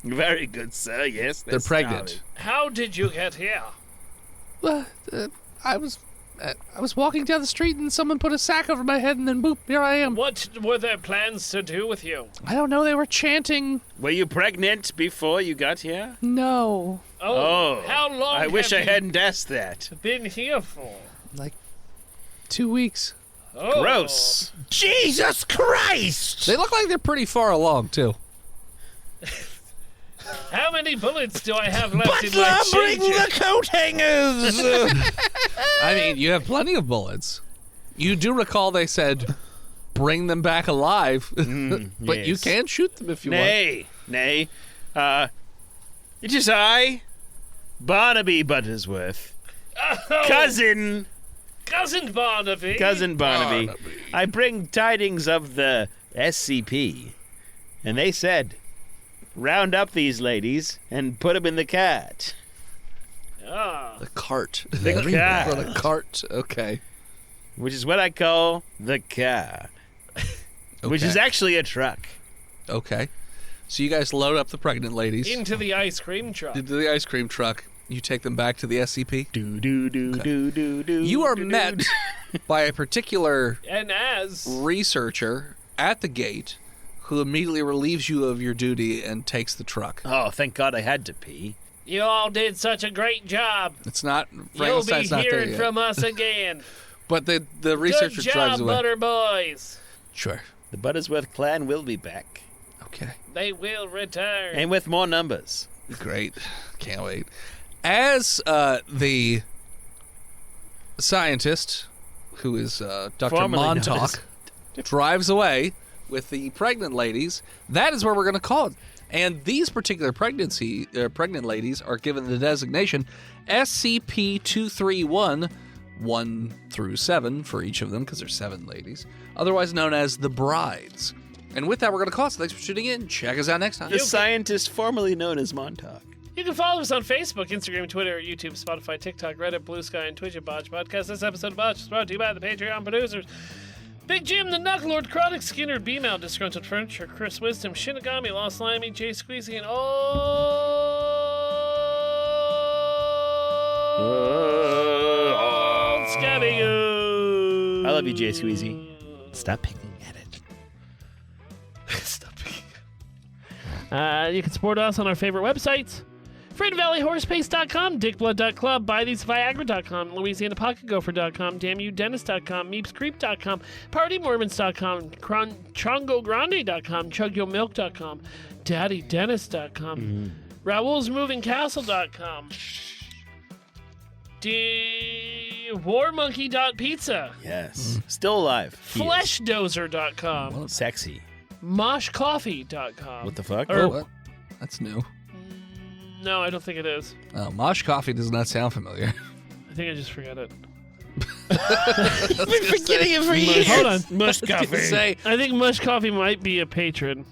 Very good, sir. Yes, They're pregnant. starving. How did you get here? I was walking down the street and someone put a sack over my head and then boop, here I am. What were their plans to do with you? I don't know. They were chanting. Were you pregnant before you got here? No. Oh, how long? I wish I have you hadn't asked that. been here for? Like 2 weeks. Oh. Gross. Jesus Christ! They look like they're pretty far along too. How many bullets do I have left in Butler, my bring changer? the coat hangers! I mean, you have plenty of bullets. You do recall they said, "Bring them back alive," but you yes. can shoot them if you want. Nay. It is I, Barnaby Buttersworth, Oh, cousin Barnaby. Barnaby. I bring tidings of the SCP, and they said, round up these ladies and put them in the cart. Ah. The cart. The For car, the cart. Okay. which is what I call the car, which is Okay. actually a truck. Okay. So you guys load up the pregnant ladies Into the ice cream truck. into the ice cream truck. You take them back to the SCP. Do do do do do do. You are do, do, met do. by a particular And as researcher at the gate who immediately relieves you of your duty and takes the truck. Oh, thank God I had to pee. you all did such a great job, It's not you'll be Frankenstein's not there hearing yet. from us again. But the Good researcher job, drives away. Butter Boys. Sure. The Buttersworth clan will be back, Okay. They will return. and with more numbers. Great. Can't wait. As the scientist, who is Dr. Formerly known Montauk, drives away with the pregnant ladies, that is where we're going to call it. And these particular pregnant ladies are given the designation SCP-231, 1 through 7 for each of them, because there's 7 ladies, otherwise known as the brides. And with that, we're going to call. So thanks for tuning in. Check us out next time. The scientist formerly known as Montauk. You can follow us on Facebook, Instagram, Twitter, YouTube, Spotify, TikTok, Reddit, Blue Sky, and Twitch at Botched Podcast. This episode of Botched is brought to you by the Patreon producers. Big Jim, the Knucklord, Chronic Skinner, B-Mal, Disgruntled Furniture, Chris Wisdom, Shinigami, Lost Limey, Jay Squeezy, and old Scabby Goo. I love you, Jay Squeezy. Stop picking at it. Stop picking. You can support us on our favorite websites. FreedomValleyHorsePace.com, DickBlood.club, BuyTheseViagra.com, LouisianaPocketGopher.com, DamnYouDentist.com, MEepsCreep.com, PartyMormons.com, ChongoGrande.com, ChugYourMilk.com, DaddyDentist.com, RaoulsMovingCastle.com, WarMonkey.pizza, Yes. Still alive. He is. FleshDozer.com, Sexy. MoshCoffee.com. What the fuck? Or- What? That's new. No, I don't think it is. Oh, Mosh Coffee does not sound familiar. I think I just forgot it. I've been forgetting it for years. Hold on. Mush coffee. Say, I think Mush Coffee might be a patron.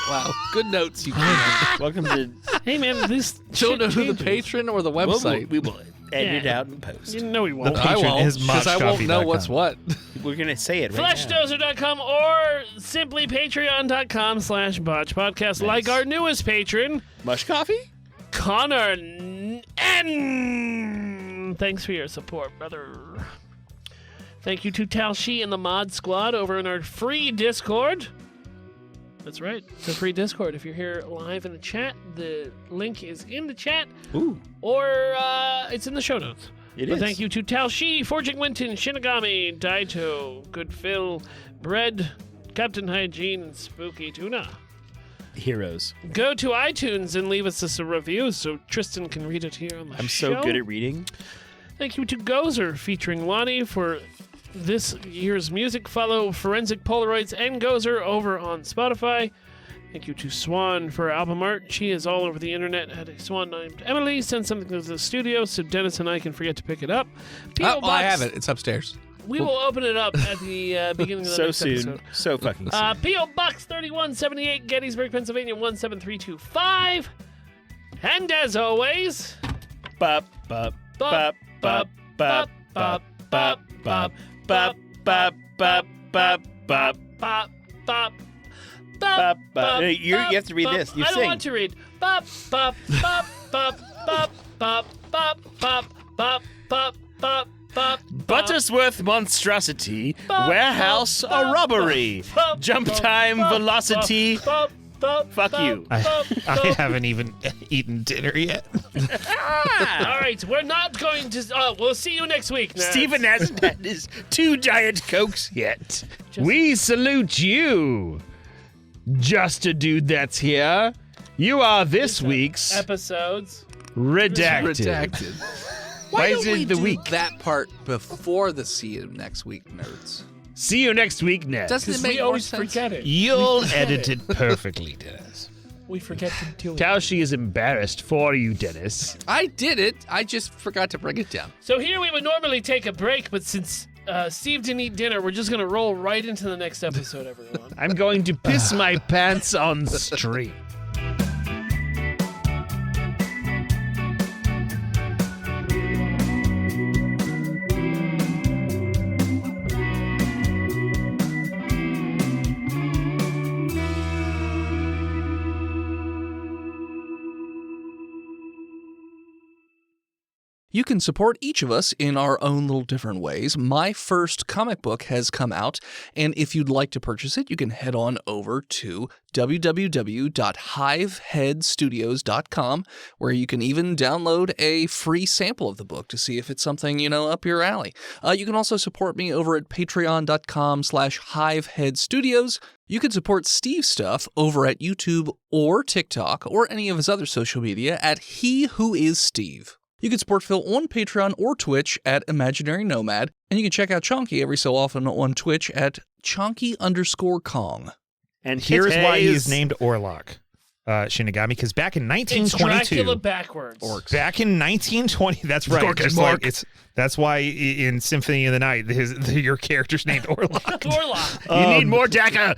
wow, good notes. You can. Welcome to. Hey, man, this Don't know shit who the changes. patron or the website. We will edit it Yeah. out and post. You know we won't. I patron won't, is because I won't know moshcoffee.com. what's what. We're going to say it right now. FleshDozer.com or simply patreon.com/Botch Podcast. Like our newest patron, Mush coffee? Connor N. Thanks for your support, brother. Thank you to Tal Shi and the Mod Squad over in our free Discord. That's right. It's a free Discord. If you're here live in the chat, the link is in the chat. Ooh. Or it's in the show notes. It But is. thank you to Tal Shi, Forging Winton, Shinigami, Daito, Good Phil, Bread, Captain Hygiene, and Spooky Tuna. Heroes. Go to iTunes and leave us a review so Tristan can read it here on the I'm show. so good at reading. Thank you to Gozer featuring Lonnie for this year's music. Follow Forensic Polaroids and Gozer over on Spotify. Thank you to Swan for album art. She is all over the internet at a swan named Emily. Send something to the studio so Dennis and I can forget to pick it up. P.O. Oh, I Box- have it. It's upstairs. We will open it up at the beginning of the So next soon. episode. So fucking soon. P.O. Box 3178, Gettysburg, Pennsylvania 17325. And as always, Bop, bop, bop, bop, bop, bop, bop, bop, bop, bop, bop, bop, bop, bop, bop, bop, bop. You have to read this. You I don't sing. want to read. Bop, bop, bop, bop, bop, bop, bop, bop, bop, bop, bop, bop. Buttersworth monstrosity, Bop, warehouse bop, a bop, robbery, bop, jump bop, time bop, velocity. bop, bop, Fuck bop, you. bop, I bop. haven't even eaten dinner yet. All right, we're not going to. Oh, we'll see you next week. Nats. Stephen hasn't had his 2 giant cokes yet. We salute you, just a dude that's here. You are this week's episodes. redacted. Why is don't we it the do week? that part before the see you next week, nerds? See you next week, Ned. Doesn't it Because make we more always sense? forget it. You'll edit it perfectly, Dennis. We forget to do it. Taoshi is embarrassed for you, Dennis. I did it. I just forgot to bring it down. So here we would normally take a break, but since Steve didn't eat dinner, we're just going to roll right into the next episode, everyone. I'm going to piss my pants on stream. You can support each of us in our own little different ways. My first comic book has come out, and if you'd like to purchase it, you can head on over to www.hiveheadstudios.com, where you can even download a free sample of the book to see if it's something, up your alley. You can also support me over at patreon.com/hiveheadstudios. You can support Steve's stuff over at YouTube or TikTok or any of his other social media at He Who Is Steve. You can support Phil on Patreon or Twitch at Imaginary Nomad, and you can check out Chonky every so often on Twitch at Chonky_Kong. And Here's why he today's- is named Orlok. Shinigami, because back in It's 1922, Dracula backwards. back in 1920, that's right. Gork and Just like Mork. that's why in Symphony of the Night, your character's named Orlok. Orlok. You need more Daka.